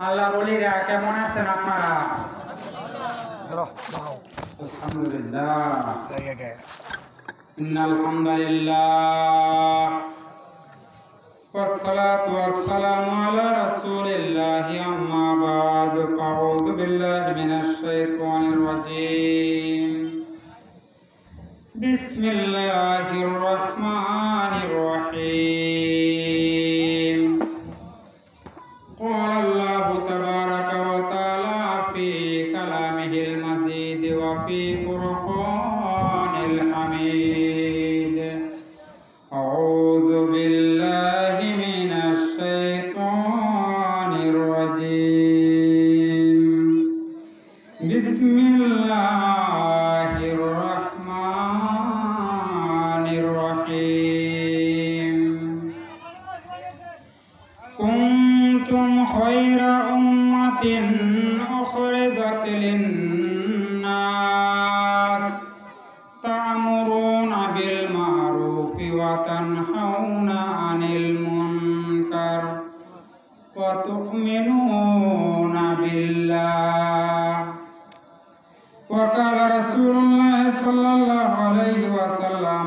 আল্লাহর ওলিরা কেমন আছেন আপনারা? আলহামদুলিল্লাহ। ইন্নাল হামদুলিল্লাহ والصلاة والسلام على رسول الله أما بعد فأعوذ بالله من الشيطان الرجيم بسم الله الرحمن الرحيم قال الله تبارك وتعالى في كلامه المجيد وفي فرقان الحميد أعوذ بالله من الشيطان الرجيم بسم الله الرحمن الرحيم كنتم خير أمة أخرجت للناس تأمرون بالمعروف وتنهون عن المنكر وتؤمنون بالله وقال رسول الله صلى الله عليه وسلم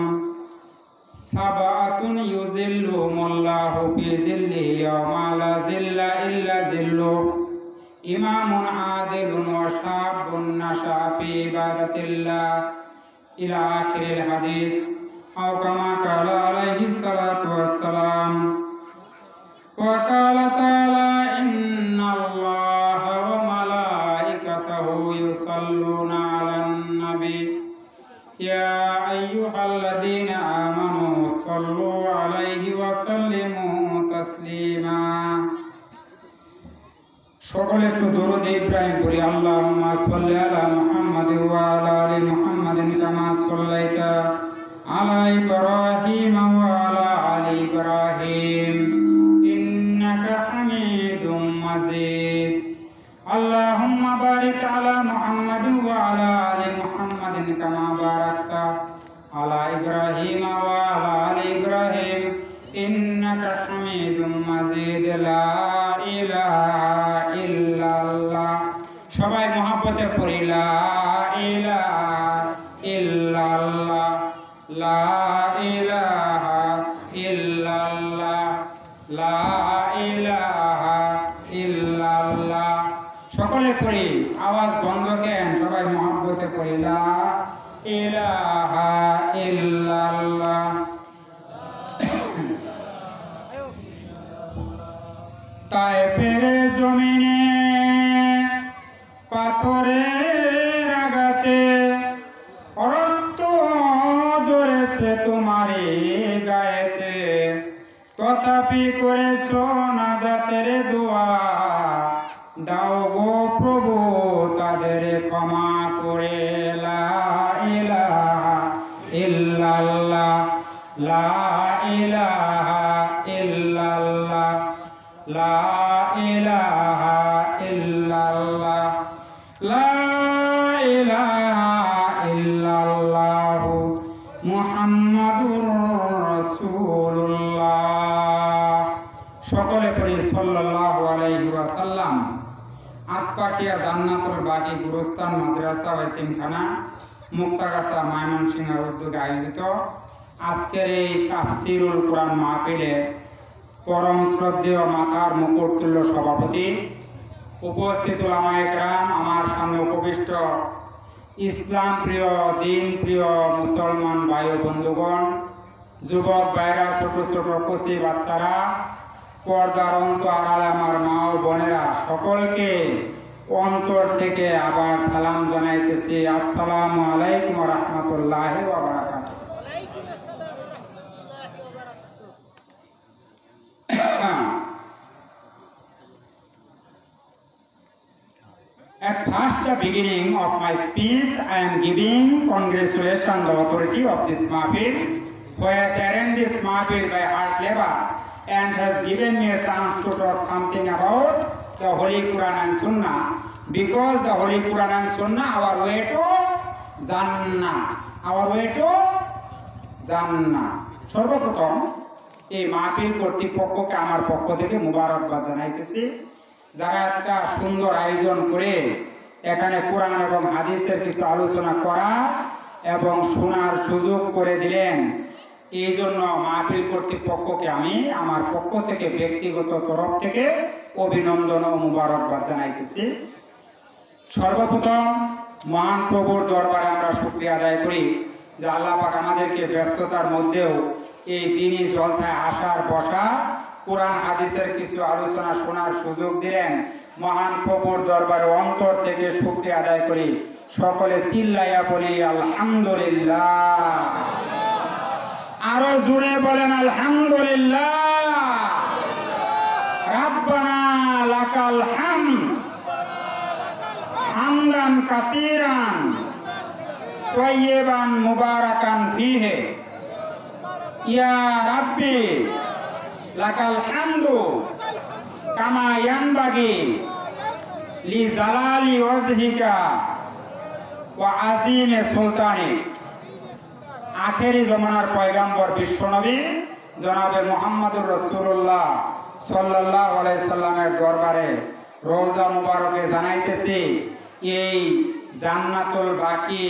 سبعة يظلهم الله في ظله يوم لا ظل إلا ظله إمام عادل وشاب نشأ في عبادة الله إلى آخر الحديث أو كما قال عليه الصلاة والسلام وقال تعالى إن الله وملائكته يصلون على النبي يا أيها الذين آمنوا صلوا عليه وسلموا تسليما সকলে একটু দরুদ ইব্রাহিম পড়ি আল্লাহুম্মা সাল্লি আলা মুহাম্মাদ ওয়া আলা আলি মুহাম্মাদিন কামা সাল্লাইতা আলা ইব্রাহিম ওয়া আলা আলি ইব্রাহিম ইন্নাকা হামিদুম মাজিদ আল্লাহুম্মা বারিক আলা মুহাম্মাদ ওয়া আলা আলি মুহাম্মাদিন কামা বারাকতা আলা ইব্রাহিম ওয়া আলা আলি ইব্রাহিম ইন্নাকা হামিদুম মাজিদ লা ইলাহা ইল্লাল্লাহ সবাই মহব্বতে পড়ি লা ইলাহা ইল্লাল্লাহ লা ইলাহা ইল্লাল্লাহ লা ইলাহা ইল্লাল্লাহ সকলে পড়ি আওয়াজ বন্ধ কেন সবাই মহব্বতে পড়ি লা ইলাহা ইল্লাল্লাহ তায়েফের জমিনে পাথরের আঘাতে রক্ত ঝরেছে তোমারই গায়েতে তথাপি করেছো নাজাতের দোয়া দাও গো প্রভু তাদের ক্ষমা করে লা ইলাহা ইল্লাল্লাহ লা ইলাহা ইল্লাল্লাহ লা ইলাহা ইল্লাল্লাহ লা ইলাহা ইল্লাল্লাহ মুহাম্মাদুর রাসূলুল্লাহ সকলে পড়ি সাল্লাল্লাহু আলাইহি ওয়াসাল্লাম আটপাকিয়া জান্নাতুল বাকি গুরুস্থান মাদ্রাসা ও এতিমখানা মুক্তাগাছা ময়মনসিংহের উদ্যোগে আয়োজিত আজকের এই তাফসীরুল কোরআন মাহফিলে পরম শ্রদ্ধেয় মাথার মুকুটতুল্য সভাপতি উপস্থিত উলামায়ে কেরাম আমার সামনে উপবিষ্ট ইসলাম প্রিয় দিন প্রিয় মুসলমান ভাই ও বন্ধুগণ যুবক ভাইরা ছোট ছোট কচি বাচ্চারা পর্দার আড়ালে আমার মা ও বোনেরা সকলকে অন্তর থেকে আবার সালাম জানাইতেছি আসসালামু আলাইকুম ওয়া রাহমাতুল্লাহি ওয়া বারাকাতুহু। At first the beginning of my speech, I am giving congratulations to the authority of this mahfil who has arranged this mahfil by hard labor and has given me a chance to talk something about the Holy Quran and Sunnah, because the Holy Quran and Sunnah our way to Jannah, our way to জান্নাত। সর্বপ্রথম এই মাহফিল কর্তৃপক্ষকে আমার পক্ষ থেকে মুবারকবাদ জানাইতেছি। যারা একটা সুন্দর আয়োজন করে এখানে কোরআন এবং হাদিসের কিছু আলোচনা করা এবং শোনার সুযোগ করে দিলেন, এই জন্য মাহফিল কর্তৃপক্ষকে আমি আমার পক্ষ থেকে ব্যক্তিগত তরফ থেকে অভিনন্দন ও মুবারকবাদ জানাইতেছি। সর্বপ্রথম মহান প্রভুর দরবারে আমরা শুকরিয়া আদায় করি যে আল্লাহ পাক আমাদেরকে ব্যস্ততার মধ্যেও এই দিনই জলসায় আসার বসা কোরআন হাদিসের কিছু আলোচনা শোনার সুযোগ দিলেন। মহান প্রভুর দরবারে অন্তর থেকে শুকরিয়া আদায় করি। সকলে চিল্লাইয়া বলি আলহামদুলিল্লাহ। আরো জোরে বলেন আলহামদুলিল্লাহ। রাব্বানা লাকাল হামদ হামদান কাসীরান তাইয়িবান মুবারাকান ফীহি ইয়া রাব্বি লাকাল হামদু কামা ইয়ানবাগি লিজালালি ওয়াজহিকা ওয়া আযীমি সুলতানিক। আখেরি জমানার পয়গম্বর বিশ্বনবী জনাবে মুহাম্মদুর রাসূলুল্লাহ সাল্লাল্লাহু আলাইহি সাল্লামের দরবারে রওজা মুবারকে জানাইতেছি, এই জান্নাতুল বাকি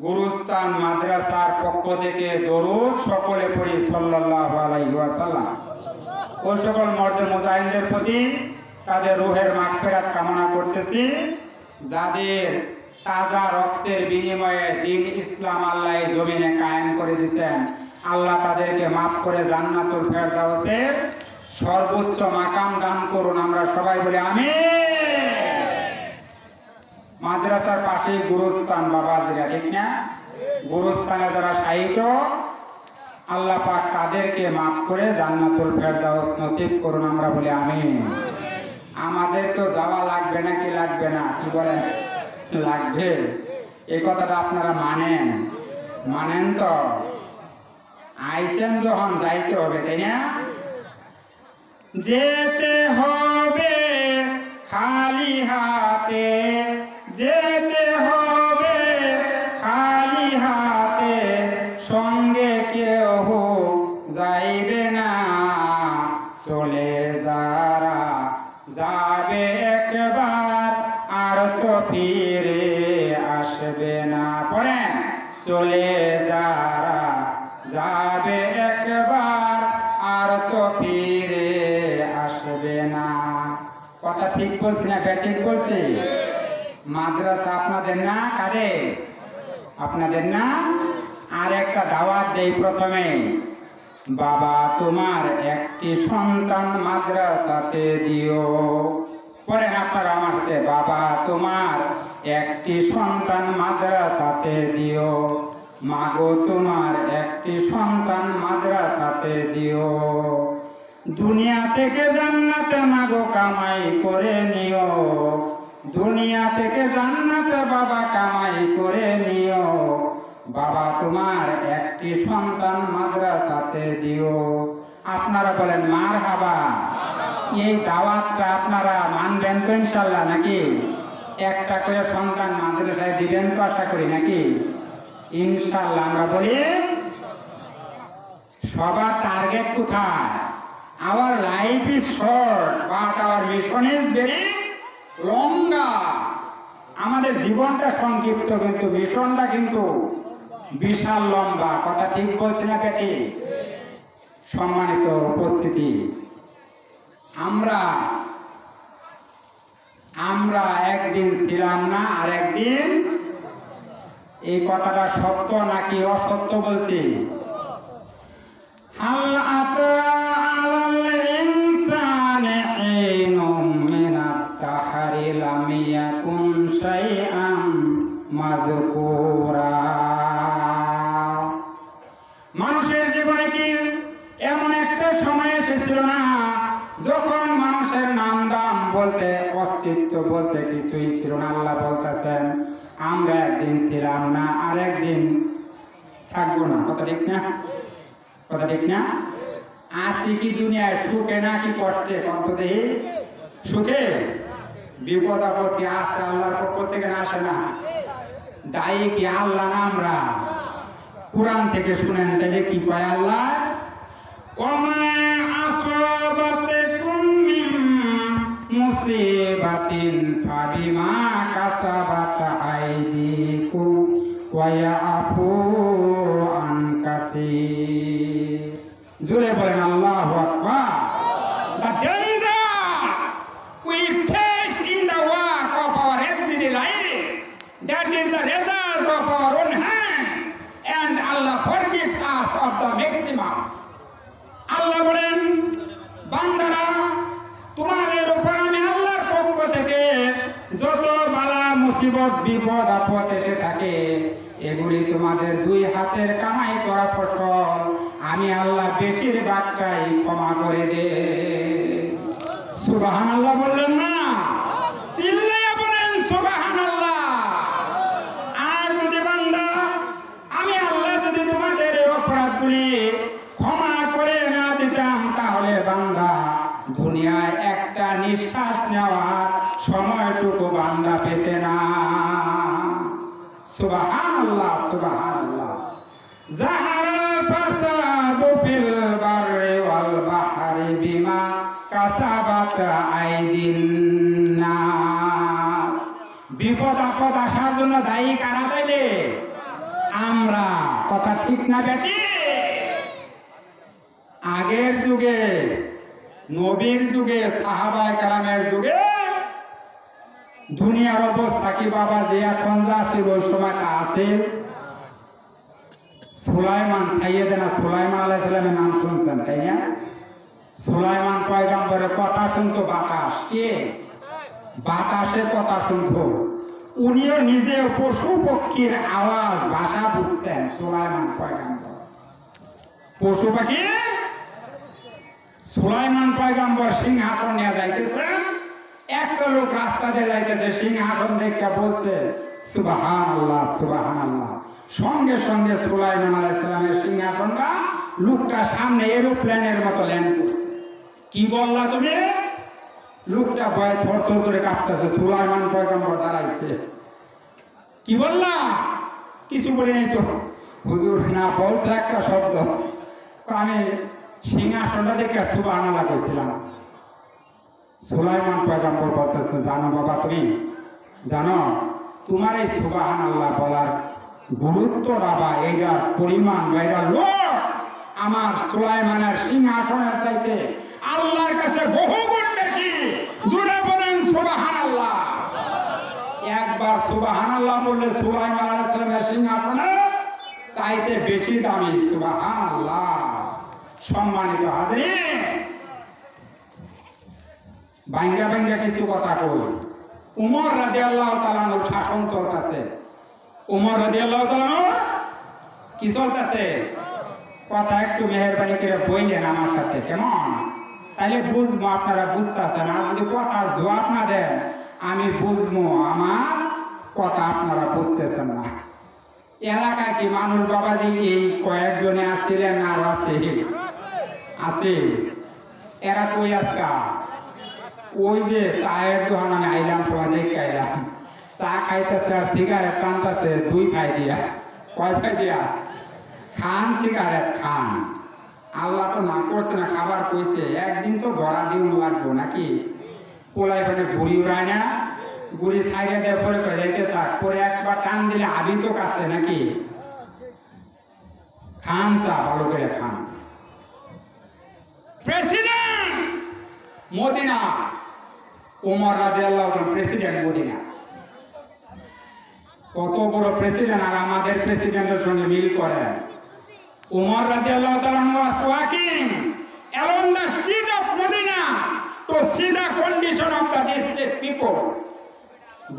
গুরুস্থান মাদ্রাসার পক্ষ থেকে দরুদ সকলে পড়ি সাল্লাল্লাহু আলাইহি ওয়াসাল্লাম। ওই সকল মর্দে মুজাহিদদের প্রতি তাদের রূহের মাগফিরাত কামনা করতেছি, যাদের তাজা রক্তের বিনিময়ে দিন ইসলাম আল্লাহ জমিনে কায়েম করে দিয়েছেন। আল্লাহ তাদেরকে মাফ করে জান্নাতুল ফেরদাউসের সর্বোচ্চ মাকাম দান করুন। আমরা সবাই বলি আমিন। মাদ্রাসার পাশেই গুরুস্থান বাবাজিরা, ঠিক না? গুরুস্থানে যারা শায়িত, আল্লাহ পাক তাদেরকে মাফ করে জান্নাতুল ফেরদাউস নসিব করুন। আমরা বলি আমিন। আমাদের তো যাওয়া লাগবে নাকি লাগবে না? কি বলেন? লাগবে। এই কথাটা আপনারা মানেন তো? আইসেন যখন যাইতে হবে, তাই না? যেতে হবে খালি হাতে, যেতে হবে খালি হাতে, সঙ্গে কেউ যাইবে না। চলে যারা যাবে একবার আর তো ফিরে আসবে না। পড়েন, চলে যারা যাবে একবার আর তো ফিরে আসবে না। কথা ঠিক বলছি না ঠিক বলছি? মাদ্রাসা আপনাদের না? কাদের? আপনাদের না? আর একটা দাওয়াত দেই প্রথমে। বাবা তোমার একটি সন্তান মাদ্রাসাতে দিও। পড়েন আপনারা আমাকে, বাবা তোমার একটি সন্তান মাদ্রাসাতে দিও, মাগো তোমার একটি সন্তান মাদ্রাসাতে দিও। দুনিয়া থেকে জান্নাতে মাগো কামাই করে নিও, দুনিয়া থেকে জান্নাতে বাবা কামাই করে নিও। বাবা তোমার একটি সন্তান মাদ্রাসাতে দিও। আপনারা বলেন মারহাবা। এই দাওয়াতটা আপনারা মানবেন তো ইনশাআল্লাহ নাকি? একটা করে সন্তান মাদ্রাসায় দিবেন তো আশা করি নাকি? ইনশাআল্লাহ। আমরা বলি সবার টার্গেট কোথায়? Our life is short, but our mission is very longer. আমাদের জীবনটা সংক্ষিপ্ত, কিন্তু মিশনটা কিন্তু বিশাল লম্বা। কথা ঠিক বলছি না বেটি? সম্মানিত উপস্থিতি, আমরা একদিন ছিলাম না, আর একদিন। এই কথাটা সত্য নাকি অসত্য বলছি? হাল আতা আলাল ইনসানি হিনুম মিনাত তাহরি লাম ইয়াকুন শাইআন মাযকুরা। মানুষের জীবনে কি এমন একটা সময় এসেছিল না যখন মানুষের নাম দাম বলতে, অস্তিত্ব বলতে কিছুই ছিল না? আল্লাহ বলতেছেন আমরা একদিন ছিলাম না, আর একদিন থাকবো না। কথা ঠিক না? কথা ঠিক না? আছি কি দুনিয়ায় সুখে নাকি কষ্টে? কত দেহি সুখে। বিপদ আপত্তি আসে আল্লাহর পক্ষ থেকে না আসে না? দায়ী কি আল্লাহ না আমরা? কোরআন থেকে শুনেন তাহলে কি কয় আল্লাহ? ওমা আসবাতাকুম মিন মুসিবাতিন ফাবিমা কাসাবাত আইদিকুম ওয়া ইয়াফু আন কাসীর। জোরে বলেন আল্লাহু আকবার। The danger we face in the work of our everyday life, that is the result of our own hands, and Allah forgives us of the maximum. আল্লাহ বলেন, বান্দারা, তোমাদের উপর আমি আল্লাহর পক্ষ থেকে যত বালা মুসিবত বিপদ আপদ এসে থাকে, এগুলি তোমাদের দুই হাতের কামাই করা ফসল আমি আল্লাহ বেশিরভাগটাই ক্ষমা করে দে। সুবহানাল্লাহ বললেন না? চিল্লাইয়া বলেন সুবহানাল্লাহ। আর যদি বান্দা আমি আল্লাহ যদি তোমাদের এই অপরাধগুলি ক্ষমা করে না দিতাম, তাহলে বান্দা দুনিয়ায় একটা নিঃশ্বাস নেওয়ার সময়টুকু বান্দা পেতে না। সুবহানাল্লাহ সুবহানাল্লাহ। জাহারাল ফাসাদু ফিল বাররি ওয়াল বাহরি বিমা কাসাবাত আইদিন নাস। বিপদ আপদ আসার জন্য দায়ী কারা তাইলে? আমরা। কথা ঠিক না বেটি? আগের যুগে, নবীর যুগে, সাহাবায়ে কেরামের যুগে দুনিয়ার অবস্থা কি বাবা যে এখন যা ছিল ওই সময়টা আছে? সুলাইমান, সাইয়েদনা সুলাইমান আলাইহিস সালামের নাম শুনছেন তাই না? সুলাইমান পয়গম্বরের কথা শুনতো বাতাস। কে? বাতাসে কথা শুনতো। উনিও নিজে পশু পক্ষীর আওয়াজ ভাষা বুঝতেন। সুলাইমান পয়গম্বর পশু পাখি। সুলাইমান পয়গম্বর সিংহাসন নিয়ে যাইতেছেন, একটা লোক রাস্তা দিয়ে যাইতেছে, সিংহাসন দেখে বলছে সুবহানাল্লাহ সুবহানাল্লাহ। সঙ্গে সঙ্গে সুলাইমান আলাইহিস সালামের সিংহাসনটা লোকটা সামনে এরোপ্লেনের মতো ল্যান্ড করছে। কি বললা তুমি? লোকটা ভয়ে থরথর করে কাঁপতেছে। সুলাইমান পয়গম্বর দাঁড়াইছে। কি বললা? কিছু বলি নাই তো হুজুর। না, বলছে একটা শব্দ, আমি সিংহাসনটা দেখে সুবহানাল্লাহ কইছিলাম। সুলাইমান পয়গম্বর বলতেছে, জানো বাবা, তুমি জানো তোমার এই সুবহানাল্লাহ বলার গুরুত্ব বাবা, এইটার পরিমাণ বা এটার লোক আমার সুলাইমানের সিংহাসনের চাইতে আল্লাহর কাছে বহুগুণ বেশি। জোরে বলেন সুবহানাল্লাহ। একবার সুবহানাল্লাহ বললে সুলাইমান আলাইহিস সালামের সিংহাসনের চাইতে বেশি দামি। সুবহানাল্লাহ। সম্মানিত হাজরিন, ভাঙ্গা ভাঙ্গা কিছু কথা কই। উমর রাদিয়াল্লাহু তাআলা আনহুর শাসন চলতেছে। উমর রাদিয়াল্লাহু তাআলা আনহু কি চলতেছে? কথা একটু মেহেরবানি করে বইলেন আমার সাথে, কেমন? তাহলে বুঝবো আপনারা বুঝতেছেন। আর যদি কথা জবাব না দেন আমি বুঝবো আমার কথা আপনারা বুঝতেছেন না। এলাকায় কি মানুষ বাবাজি এই কয়েকজনে আসছিলেন? আর আছে আছে। এরা কই আজকা? ওই যে চায়ের দোকান আমি আইলাম, সবাই দেখে আইলাম, চা খাইতেছে আর সিগারেট টানতেছে দুই ভাই দিয়া। কয় ভাই দিয়া? খান সিগারেট খান। আল্লাহ তো না করছে না, খাবার কইছে। একদিন তো ধরা দিন লাগবো নাকি? পোলাই মানে ঘুড়ি উড়ায় না, ঘুড়ি ছাইড়ে দিয়ে পরে যাইতে থাক, পরে একবার টান দিলে আবি তো কাছে নাকি? খান চা, ভালো করে খান। প্রেসিডেন্ট মদিনা, ওমর রাদিয়াল্লাহু তাআলা প্রেসিডেন্ট মদিনা। কত বড় প্রেসিডেন্ট, আর আমাদের প্রেসিডেন্টের সঙ্গে মিল করে। ওমর রাদিয়াল্লাহু তাআলা was walking along the street of Medina to see the condition of the distressed people.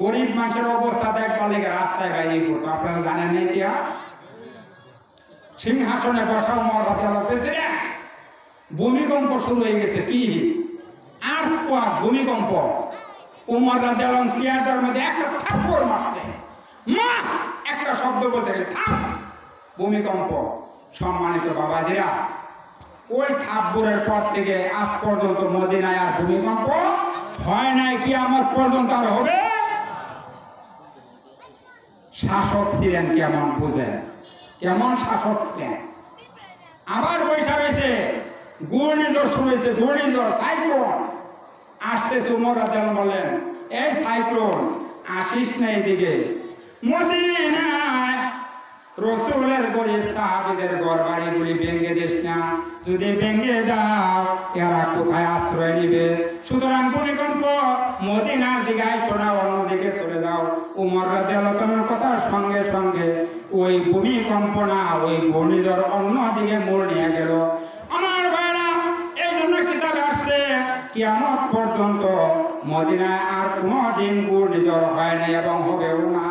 গরিব মানুষের অবস্থা দেখবার লেগে রাস্তায় বাইরে পড়তো। আপনারা জানেন না কি? সিংহাসনে বসা ওমর রাদিয়াল্লাহু প্রেসিডেন্ট, ভূমিকম্প শুরু হয়ে গেছে। কি আর ভূমিকম্প? ওমর রাদিয়াল্লাহু চেয়ারটার মধ্যে একটা থাপ্পড় মারছে। মা একটা শব্দ বলছে, থাম। ভূমিকম্প। সম্মানিত বাবাজিরা, ওই থাপ্পড়ের পর থেকে আজ পর্যন্ত মদিনায় আর ভূমিকম্প হয় নাই। কিয়ামত পর্যন্ত আর হবে। শাসক ছিলেন কেমন বুঝেন? কেমন শাসক ছিলেন? আবার বৈশা রয়েছে ঘূর্ণিঝড় শুরু হয়েছে, ঘূর্ণিঝড় সাইক্লোন আসতেছে। উমর রাদিয়াল্লাহু বলেন, এই সাইক্লোন আসিস না এদিকে, মদিনায় রসুলের গরিব সাহাবীদের ঘর বাড়িগুলি ভেঙে দিস না, যদি ভেঙে দাও এরা কোথায় আশ্রয় নিবে? সুতরাং ভূমিকম্প মদিনার দিকে শোনা, অন্যদিকে চলে যাও। উমর রাদিয়াল্লাহু তাআলার কথার সঙ্গে সঙ্গে ওই ভূমিকম্প না, ওই ঘূর্ণিঝড় অন্যদিকে মোড় নিয়ে গেল। আমার ভাইরা, এই জন্য কিতাবে আসছে কিয়ামত পর্যন্ত মদিনায় আর কোনোদিন ঘূর্ণিঝড় হয় না এবং হবেও না।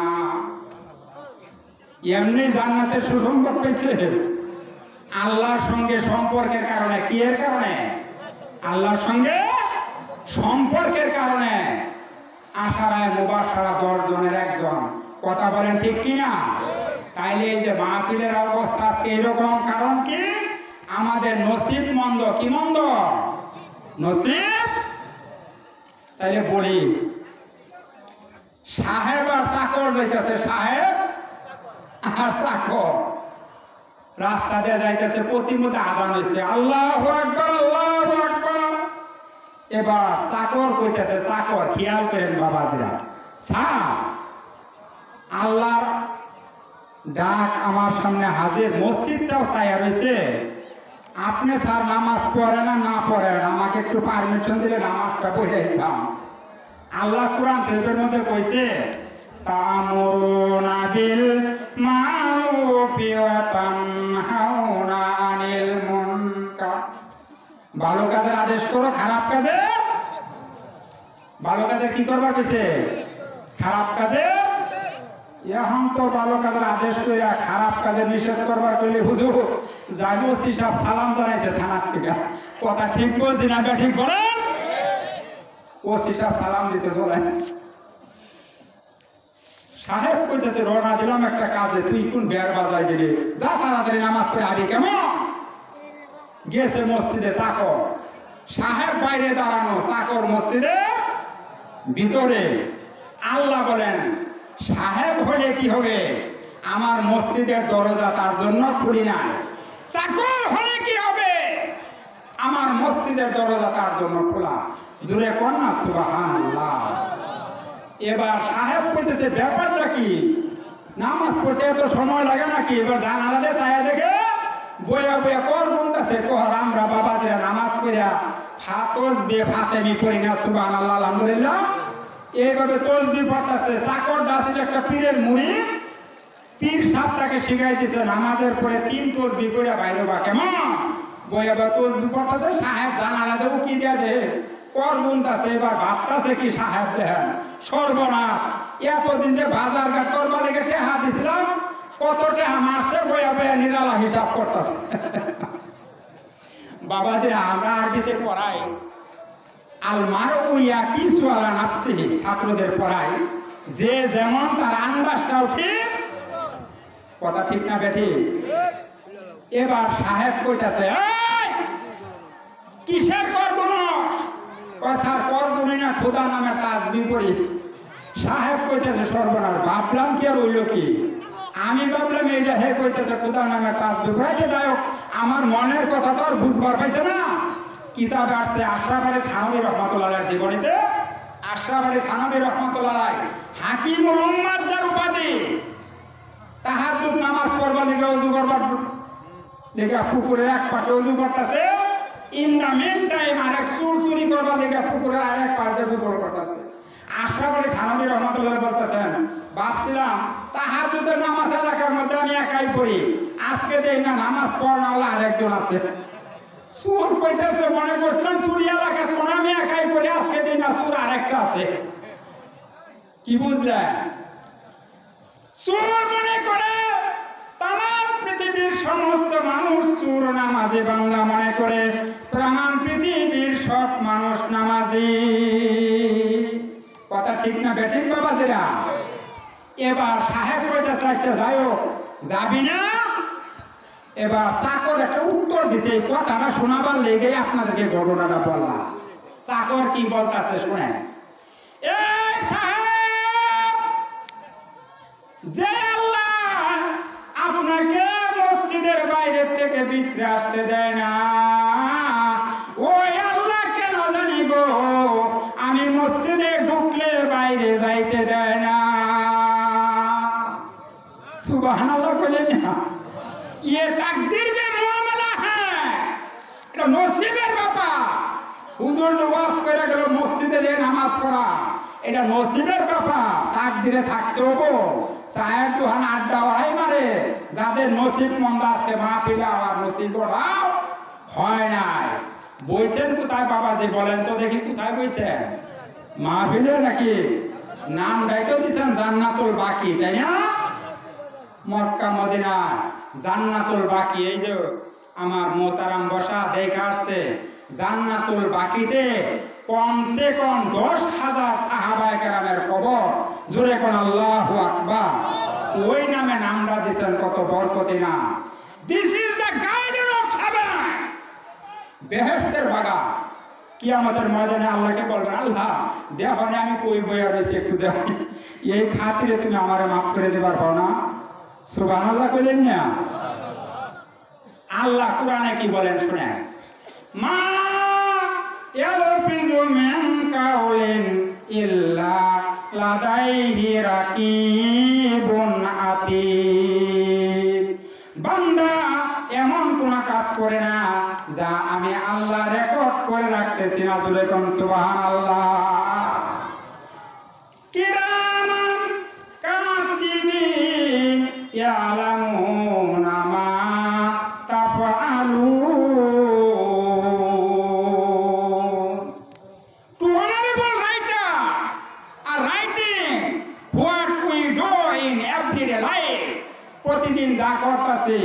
এমনি জান্নাতের সুসংবাদ পেয়েছে আল্লাহর সঙ্গে সম্পর্কের কারণে। কি এর কারণে? আল্লাহর সঙ্গে সম্পর্কের কারণে। আশারায় মুবাশশারা 10 জনের একজন। কথা বলেন ঠিক কিনা? তাইলে এই যে মাহফিলের অবস্থা আজকে এরকম, কারণ কি? আমাদের নসিব মন্দ। কি মন্দ? নসিব। তাইলে বলি, সাহেব আর চাকর যাইতেছে, সাহেব আর চাকর রাস্তা দিয়ে যাইতেছে, প্রতিমধ্যে আজান হয়েছে, আল্লাহু আকবার, আল্লাহু আকবার। এবার চাকর কইতেছে, চাকর খেয়াল করেন বাবাজিরা, আল্লাহর ডাক আমার সামনে হাজির, মসজিদটাও ছায়া রয়েছে, আপনি স্যার নামাজ পড়েন না পড়েন, আমাকে একটু পারমিশন দিলে নামাজটা পড়ে দিতাম। আল্লাহ কোরআন শরীফের মধ্যে কইছে, তা'মুরুনা বিল মা'রুফি ওয়া তানহাউনা আনিল মুনকার। ভালো কাজের আদেশ করো, খারাপ কাজে, ভালো কাজে কি করবা কইছে? খারাপ কাজে। এখন তো ভালো কাজের আদেশ কইরা খারাপ কাজে নিষেধ করবার কইলে হুজুর জাগো সাহেব সালাম জানাইছে থানার থেকে। কথা ঠিক বলছি না? ঠিক বলেন। ওসি সাহেব সালাম দিছে, চলেন। সাহেব কইতেছে, রওনা দিলাম একটা কাজে, তুই কোন বের বাজায় গেলি, যা তাড়াতাড়ি নামাজ পড়ে আবি। কেমন? গেছে মসজিদে চাকর, সাহেব বাইরে দাঁড়ানো, চাকর মসজিদে ভিতরে। আল্লাহ বলেন, সাহেব হলে কি হবে? আমার মসজিদের দরজা তার জন্য খুলি নাই। চাকর হলে কি হবে? আমার মসজিদের দরজা তার জন্য খোলা। জুড়ে কোন না সুবহানাল্লাহ। এবার সাহেব কইতেছে, ব্যাপারটা কি? নামাজ পড়তে এত সময় লাগে নাকি? এবার জানালা দিয়ে চায়া দেখে বইয়া বইয়া কর বলতেছে, কর আমরা বাবাজিরা নামাজ পড়িয়া তসবিহ ফাতেমি পড়ি না, সুবহানাল্লাহ আলহামদুলিল্লাহ, এইভাবে তসবিহ পড়তেছে। চাকর দাসিল একটা পীরের মুরিদ, পীর সাহেব তাকে শিখাই দিছে নামাজের পরে 3 তসবিহ পড়িয়া বাইরে বা কেমন বইয়া বা তসবিহ পড়তেছে। সাহেব জানালা দেবো কি দিয়া দে কর বুনতাছে। এবার ভাবতাছে কি সাহেব দেখেন, সর্বনাশ, এতদিন যে বাজার ঘাট করবার লেগে টেহা দিছিলাম, কত টেহা মারছে, বইয়া বইয়া নিরালা হিসাব করতেছে। বাবাজি আমরা আরবিতে পড়াই, আলমার উইয়া কি সুয়ালা নাফসিহি, ছাত্রদের পড়াই, যে যেমন তার আন্দাজটাও ঠিক। কথা ঠিক না বেঠি? এবার সাহেব কইতাছে, কিসের করবো না? স্যার করবো না, খোদা নামে তাসবিহ পড়ি। সাহেব কইতেছে, সর্বনাশ, ভাবলাম কি আর হইল কি? আমি ভাবলাম এইটা, হে কইতেছে খোদা নামে তাসবিহ পড়াইছে। যাই হোক, আমার মনের কথা তো আর বুঝবার পাইছে না। কিতাবে আসছে আশরাফ আলী থানভী রহমাতুল্লাহর জীবনীতে, আশরাফ আলী থানভী রহমাতুল্লাহ হাকিমুল উম্মাত যার উপাধি, তাহাজ্জুদ নামাজ পড়বার লিগে ওযু করবার লিগে পুকুরের এক পাশে ওযু করতেছে, ইন দা মেন টাইম আরেক চুর চুরি করবার লিগে পুকুরের আরেক পাশে গোসল করতেছে। আশরাফ আলী থানভী রহমাতুল্লাহ বলতেছেন, ভাবছিলাম তাহাজ্জুদের নামাজ এলাকার মধ্যে আমি একাই পড়ি, আজকে দেই না নামাজ পড়ানোওয়ালা আরেকজন আছে। চুর কইতেছে, মনে করছিলাম চুরি এলাকা কোন আমি একাই পড়ি, আজকে দেই না চুর আরেকটা আছে। কি বুঝলেন? চুর মনে করে তামাম পৃথিবীর সমস্ত মানুষ চুর, নামাজি বান্দা মনে করে তামাম পৃথিবীর সব মানুষ নামাজি। কথা ঠিক না বেঠিক বাবাজিরা? এবার সাহেব কইতেছে, আচ্ছা যাই হোক, যাবি না? এবার চাকর একটা উত্তর দিছে, এই কথাটা শোনাবার লেগে আপনাদেরকে ঘটনাটা বলা। চাকর কি বলতেছে শুনে, এই সাহেব, যে আল্লাহ আপনাকে মসজিদের বাইরে থেকে ভিতরে আসতে দেয় না, ওই আল্লাহ কেন জানি গো আমি মসজিদে ঢুকলে বাইরে যাইতে দেয় না। সুবহানাল্লাহ বলেন না। ये तकदीर में मुआमला है, এটা নসিবের ব্যাপার। হুজুর যে ওয়াজ করে গেল মসজিদে যে নামাজ পড়া, এটা নসিবের ব্যাপার। তাকদীরে থাকতে হবে। চায়ের দোকান আড্ডা হয় মারে, যাদের নসিব মন্দ আজকে মাহফিলে আর নসিব ওরাও হয় নাই। বইছেন কোথায় বাবাজি বলেন তো দেখি, কোথায় বইছেন? মাহফিলে নাকি? নাম ডাইতো দিছেন জান্নাতুল বাকি, তাই না? মক্কা মদিনা জান্নাতুল বাকি। এই যে আমার মোহতারাম বসা দেখা আসছে, জান্নাতুল বাকিতে কমসে কম 10,000 সাহাবায়ে কেরামের কবর। জোরে কোন আল্লাহু আকবার। ওই নামে নামটা দিছেন, কত বরকতি না। This is the garden of heaven, বেহেশতের বাগান। কিয়ামতের ময়দানে আল্লাহকে বলবেন, আল্লাহ দেখনে আমি কই বইয়া রয়েছি, একটু দেখ, এই খাতিরে তুমি আমারে মাফ করে দিবার পাও না? সুবহানাল্লাহ বলেন না। আল্লাহ কোরআনে কি বলেন শুনেন, মা ইয়ালফিযু মিন কাউলিন ইল্লা লাদাইহি রাকিবুন আতীদ। বান্দা এমন কোন কাজ করে না যা আমি আল্লাহ রেকর্ড করে রাখতেছি না। জোরে কোন সুবহানাল্লাহ। কিরামান কাতিবিন ইয়ালামুনা মা তাফআলুন। টু অনারেবল রাইটার্স আর writing what we do in everyday life. প্রতিদিন যা করতেছি,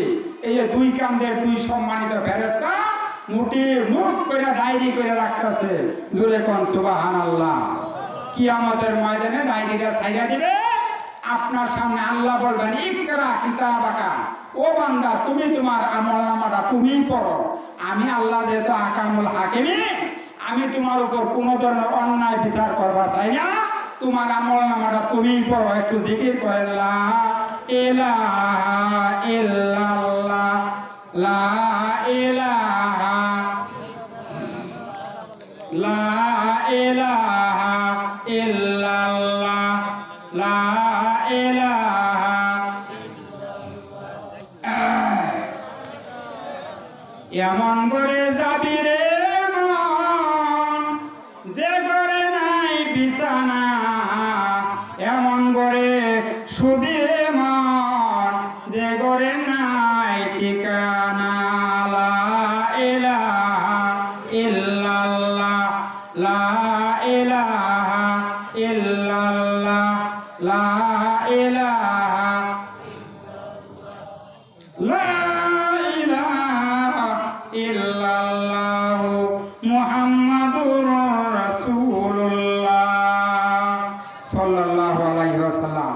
এই যে দুই কান্দের দুই সম্মানিত ফেরেশতা মুটি মুট করে ডায়েরি করে রাখতেছে। জোরে কোন সুবহানাল্লাহ। কিয়ামতের ময়দানে ডায়েরিটা ছাইরা দিবে, আপনার সামনে আল্লাহ বলবেন, ইকরা কিতাবাকা, ও বান্দা তুমি তোমার আমলনামাটা তুমিই পড়ো। আমি আল্লাহ যেহেতু আকামুল হাকিমি, আমি তোমার উপর কোনো ধরনের অন্যায় বিচার করবা চাই না। তোমার আমলনামাটা তুমিই পড়ো। একটু জিকির করেন, লা ইলাহা ইল্লাল্লাহ, লা ইলাহা, লা ইলাহা ইল্লাল্লাহ, লা ইলাহা। এমন করে যাবি রে মন যে করে নাই বিছানা, এমন করে শুবি রে মন যে করে নাই ঠিকানা। লা ইলাহা ইল্লাল্লাহ, লা ইলাহা ইল্লাল্লাহ, লা ইলাহা, লা ইলাহা ইল্লাল্লাহ মুহাম্মাদুর রাসূলুল্লাহ সাল্লাল্লাহু আলাইহি ওয়াসাল্লাম।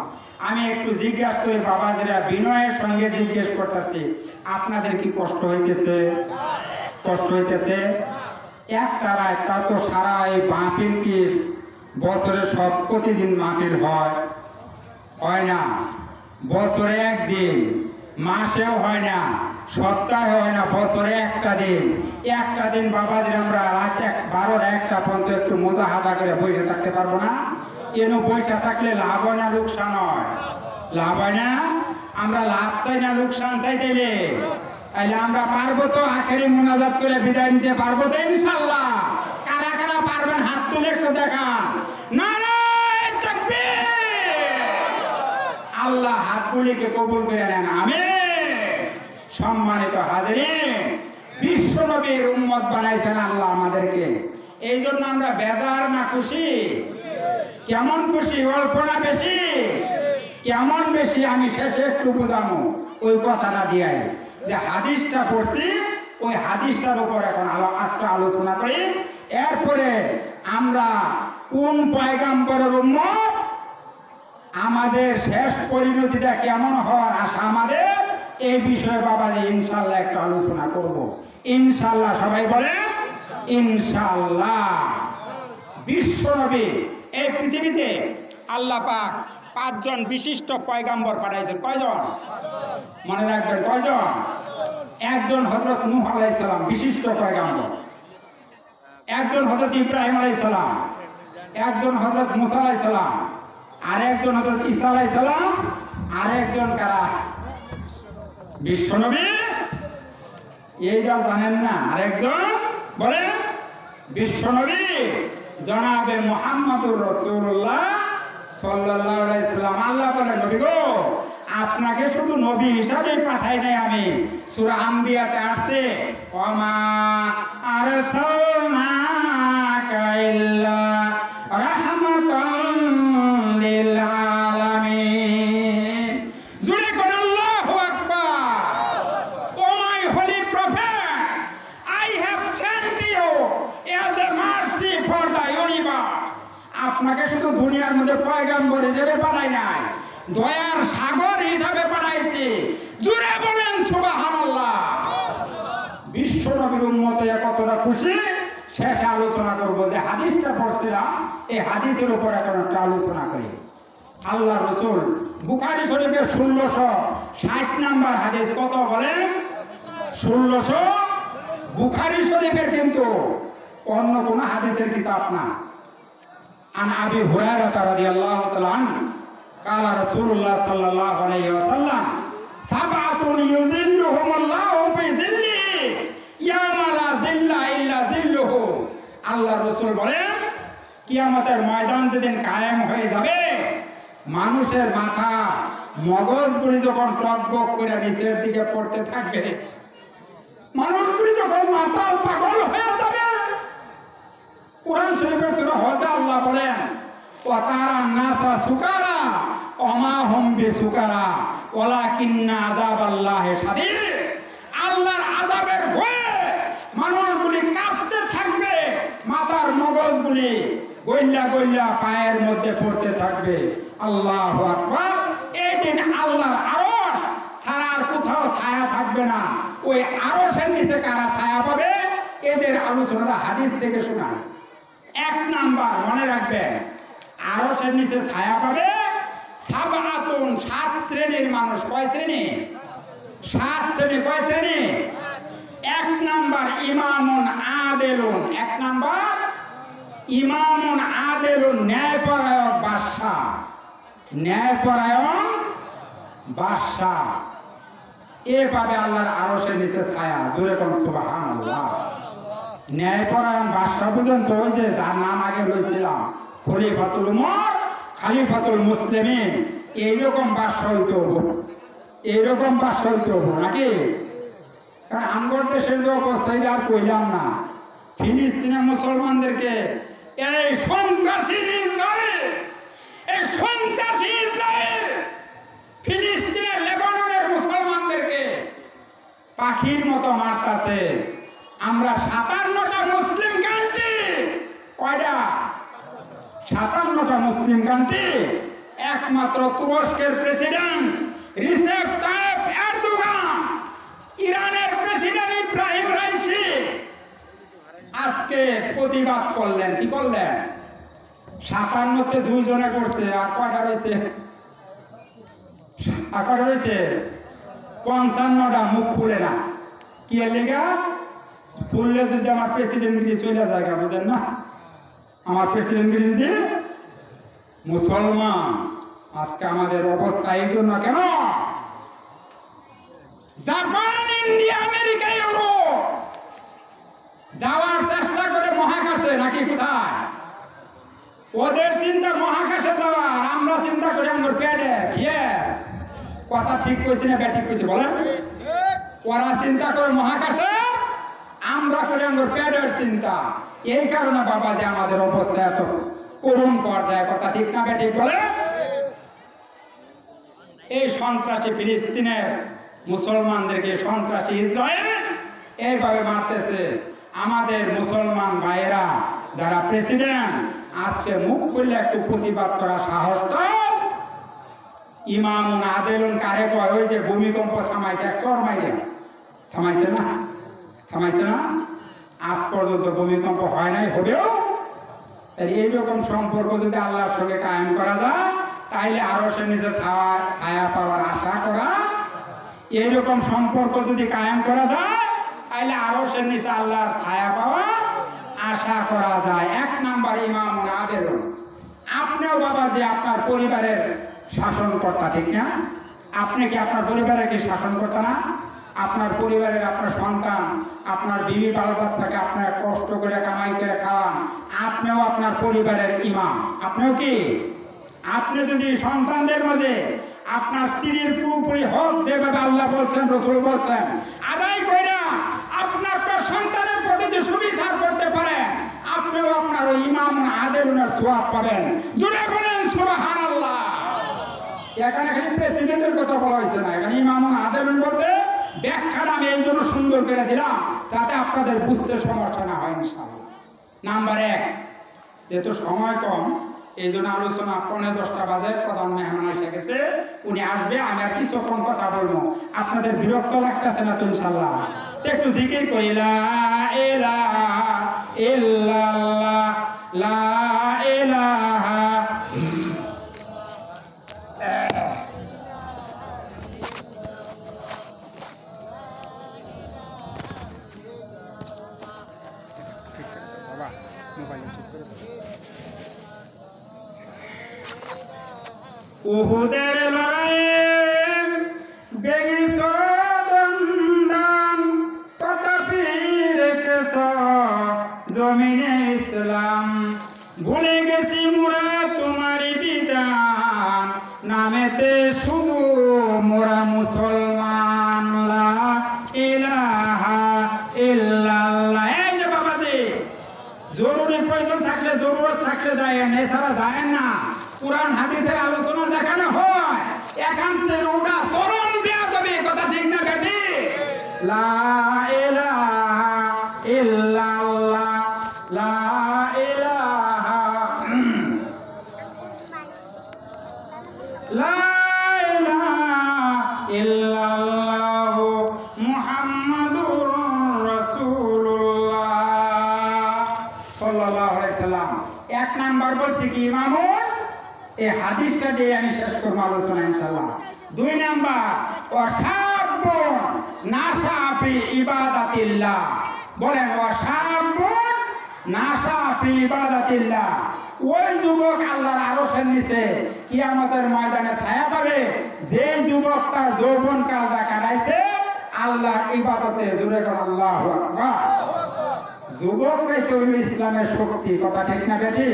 আমি একটু জিজ্ঞাসা করে বাবাজিরা বিনয়ের সঙ্গে জিজ্ঞেস করতেছি, আপনাদের কি কষ্ট হইতেছে? কষ্ট হইতেছে? একটা রাত তা তো সারা এই মাহফিল কি বছরে সব প্রতিদিন মাহফিল হয়? হয় না। বছরে একদিন, মাসেও হয় না, সপ্তাহে হয় না, বছরে একটা দিন। একটা দিন বাবাজির আমরা রাত 12টা 1টা পর্যন্ত একটু মুজাহাদা করে বসে থাকতে পারবো না? এনে বসে থাকলে লাভ হয় না লোকসান হয়? লাভ হয় না। আমরা লাভ চাই না লোকসান চাই, তাইলে তাইলে আমরা পারবো তো আখেরি মুনাজাত করে বিদায় নিতে পারবো তো ইনশাআল্লাহ? কারা কারা পারবেন হাত তুলে একটু দেখান। নারায়ে তাকবীর। আল্লাহ হাতগুলিকে কবুল করে নেন, আমিন। সম্মানিত হাজিরিন, বিশ্ব নবীর উম্মত বানাইছেন আল্লাহ আমাদেরকে। এই জন্য আমরা বেজার না খুশি? কেমন খুশি? অল্প না বেশি? কেমন বেশি? আমি শেষে একটু বুঝাবো ওই কথাটা দিয়ে, যে হাদিসটা পড়ছি ওই হাদিসটার উপর এখন একটা আলোচনা করি। এরপরে আমরা কোন পয়গম্বরের উম্মত, আমাদের শেষ পরিণতিটা কেমন হওয়ার আশা আমাদের, এই বিষয়ে বাবাজি ইনশাআল্লাহ একটা আলোচনা করব। ইনশাআল্লাহ সবাই বলেন ইনশাআল্লাহ। বিশ্ব নবী এই পৃথিবীতে আল্লাহ পাক 5 জন বিশিষ্ট পয়গম্বর পাঠাইছেন। কয়জন? মনে রাখবেন, কয়জন? একজন হযরত নূহ আলাইহিস সালাম বিশিষ্ট পয়গম্বর। একজন হযরত ইব্রাহিম আলাইহিস সালাম, একজন হযরত মুসা আলাইহিস সালাম, আর একজন হযরত ঈসা আলাইহিস সালাম, আর একজন কারা? বিশ্বনবী। এইটা জানেন না? আরেকজন বলেন, বিশ্বনবী জনাবে মুহাম্মদুর রাসূলুল্লাহ সাল্লাল্লাহু আলাইহি সাল্লাম। আল্লাহ বলেন, নবী গো, আপনাকে শুধু নবী হিসাবে পাঠাই নাই আমি। সূরা আম্বিয়াতে আসছে, ওমা আরসালনাকা ইল্লা রাহমাতাল লিল আলামিন। জোরে কোন আল্লাহু আকবার। Oh my holy prophet, I have sent you as a mercy for the universe. আপনাকে শুধু দুনিয়ার মধ্যে পয়গম্বর হিসেবে পাঠাই নাই, দয়ার সাগর হিসাবে পাঠাইছি। জোরে বলেন সুবহানাল্লাহ। বিশ্ব নবীর উম্মত কতটা খুশি, শেষে আলোচনা করব। যে হাদিসটা পড়ছিলাম, এই হাদিসের উপর এখন একটা আলোচনা করি। আল্লাহ রাসূল বুখারী শরীফের 1660 নাম্বার হাদিস। কত বলেন? 1600। বুখারী শরীফের, কিন্তু অন্য কোন হাদিসের কিতাব না। আন আবি হুরায়রা রাদিয়াল্লাহু তাআলা আনহু قال رسول الله صلى الله عليه وسلم سبعة يظلهم الله في ظله يوم لا ظل إلا ظله। আল্লাহ রাসূল বলেন, কিয়ামতের ময়দান যেদিন কায়েম হয়ে যাবে, মানুষের মাথা মগজগুলি যখন টকবক করে নিচের দিকে পড়তে থাকবে, মানুষগুলি যখন মাতাল পাগল হয়ে যাবে। কোরআন শরীফের সূরা হজে আল্লাহ বলেন, ওয়াতারান নাসা সুকারা ওমা হুম বিসুকারা ওয়ালাকিন্না আযাবাল্লাহি শাদীদ। আল্লাহর আযাবের ভয়ে মানুষগুলি কাঁপতে থাকবে, মাথার মগজগুলি গইল্লা গইল্লা পায়ের মধ্যে পড়তে থাকবে। আল্লাহু আকবার। এই দিন আল্লাহর আরশ ছাড়া আর কোথাও ছায়া থাকবে না। ওই আরশের নিচে কারা ছায়া পাবে? এদের আলোচনাটা হাদিস থেকে শোনায়। এক নাম্বার মনে রাখবেন, আরশের নিচে ছায়া পাবে সাবাতুন, 7 শ্রেণীর মানুষ। কয় শ্রেণী? 7 শ্রেণী। কয় শ্রেণী? এক নাম্বার ইমামুন আদেলুন। এক নাম্বার ইমামুন আদেলুন, ন্যায়পরায়ণ বাদশা। ন্যায়পরায়ণ বাদশা এ পাবে আল্লাহর আরশের নিচে ছায়া। জোরে কোন সুবহানাল্লাহ। ন্যায়পরায়ণ বাদশা বুঝেন তো? ওই যে যার নাম আগে রয়েছিলাম, খলিফাতুল উমর, খলিফাতুল মুসলিমিন। এইরকম বাদশা হইতে হবো, এইরকম বাদশা হইতে হবো নাকি? কারণ আমার দেশের যে অবস্থা, এটা আর কইলাম না। ফিলিস্তিনের মুসলমানদেরকে এই সন্ত্রাসী ইসরায়েল, এই সন্ত্রাসী ইসরায়েল ফিলিস্তিনের লেবাননের মুসলমানদেরকে পাখির মতো মারতাছে। আমরা 57টা মুসলিম কান্ট্রি, কয়টা? 57টা মুসলিম কান্ট্রি, একমাত্র তুরস্কের প্রেসিডেন্ট রিসেপ তাইপ এরদোগান, ইরানের প্রেসিডেন্ট ইব্রাহিম রাইসি আজকে প্রতিবাদ করলেন। কি করলেন? 57তে 2 জনে করছে, আর কয়টা রয়েছে? 55টা মুখ খুলে না। কি এর লেগা? বললে যদি আমার প্রেসিডেন্টগিরি চলে যায়, বুঝেন না? আমার প্রেসিডেন্টগিরি যদি মুসলমান, আজকে আমাদের অবস্থা এই জন্য। কেন? জাপান, ইন্ডিয়া, আমেরিকা, ইউরোপ যাওয়ার চেষ্টা করে মহাকাশে, নাকি কোথায়? ওদের চিন্তা মহাকাশে যাওয়ার, আমরা চিন্তা করি আমার পেটে খেয়ে। কথা ঠিক কইছি না ব্যাঠিক কইছি বলেন? ওরা চিন্তা করে মহাকাশে, আমরা করি আমার পেটের চিন্তা। এই কারণে বাবা যে আমাদের অবস্থা এত করুণ পর্যায়ে। কথা ঠিক না ব্যাঠিক বলে? এই সন্ত্রাসী ফিলিস্তিনের মুসলমানদেরকে সন্ত্রাসী ইসরায়েল এইভাবে মারতেছে। আমাদের মুসলমান ভাইয়েরা যারা প্রেসিডেন্ট, আজকে মুখ খুললে একটু প্রতিবাদ করার সাহসটা। ইমামুন আদেলুন কারে কয়? ওই যে ভূমিকম্প থামাইছে 100 মাইলে, থামাইছে না? থামাইছে না? আজ পর্যন্ত ভূমিকম্প হয় নাই, হবেও। এইরকম সম্পর্ক যদি আল্লাহর সঙ্গে কায়েম করা যায়, তাইলে আরশের নিচে ছায়া পাওয়ার আশা করা। এইরকম সম্পর্ক যদি কায়েম করা যায়, তাইলে আরশের নিচে আল্লাহর ছায়া পাওয়ার আশা করা যায়। 1 নাম্বার ইমামুন আদিল। আপনিও বাবা যে আপনার পরিবারের শাসনকর্তা, ঠিক না? আপনি কি আপনার পরিবারের কি শাসনকর্তা না? আপনার পরিবারের আপনার সন্তান, আপনার বিবি বাল বাচ্চাকে আপনার কষ্ট করে কামাই করে খাওয়ান, আপনিও আপনার পরিবারের ইমাম। আপনিও কি? আপনি যদি সন্তানদের মাঝে আপনার স্ত্রীর পুরোপুরি হক যেভাবে আল্লাহ বলছেন, রাসূল বলছেন, আদায় কইরা আপনার সন্তানের প্রতি যে সুবিচার করতে পারেন, আপনিও আপনার ওই ইমামুন আদিলুনের সওয়াব পাবেন। জোরে বলেন সুবহানাল্লাহ। এখানে খালি প্রেসিডেন্টের কথা বলা হয়েছে না, এখানে ইমামুন আদিলুন বলতে ব্যাখ্যাটা আমি এই জন্য সুন্দর করে দিলাম যাতে আপনাদের বুঝতে সমস্যা না হয় ইনশাআল্লাহ। নাম্বার 1, যেহেতু সময় কম এই জন্য আলোচনা 10:45 বাজে, প্রধান মেহমান এসে গেছে, উনি আসবে, আমি আর কিছুক্ষণ কথা বলবো। আপনাদের বিরক্ত লাগতেছে না তো ইনশাআল্লাহ? একটু জিকির করি, লা ইলাহা ইল্লাল্লাহ, লা ইলাহা উহুদের লড়াইয়ে বেগিস দন্দান, তথাপি রেখেছ জমিনে ইসলাম। ভুলে গেছি মোরা তোমারই বিধান, নামেতে শুধু মোরা মুসলমান। লা ইলাহা ইল্লাল্লাহ। এই যে বাবাজি, জরুরি প্রয়োজন থাকলে, জরুরত থাকলে যায়েন, এছাড়া যায়েন না। কুরআন হাদিসের আলোচনা দেখানো হয়, একান্তে ওটা চরম বেয়াদবি, কথা ঠিক না বেটি? লা ইলাহা ইল্লাল্লাহ, লা ইলাহা লা ইলাহা ইল্লাল্লাহ মুহাম্মাদুর রাসূলুল্লাহ সাল্লাল্লাহু আলাইহি সাল্লাম। 1 নাম্বার বলছি কি ইমামুন, এই হাদিসটা দিয়ে আমি শেষ করব আলোচনা ইনশাআল্লাহ। 2 নাম্বার, ওয়াশাবুন নাশা ফি ইবাদাতিল্লাহ। বলেন, ওয়াশাবুন নাশা ফি ইবাদাতিল্লাহ। ওই যুবক আল্লাহর আরশের নিচে কিয়ামতের ময়দানে ছায়া পাবে যে যুবক তার যৌবনকালটা কাটাইছে আল্লাহর ইবাদতে। জোরে করে আল্লাহু আকবার। যুবকরাই তো ইসলামের শক্তি, কথা ঠিক না বেটি?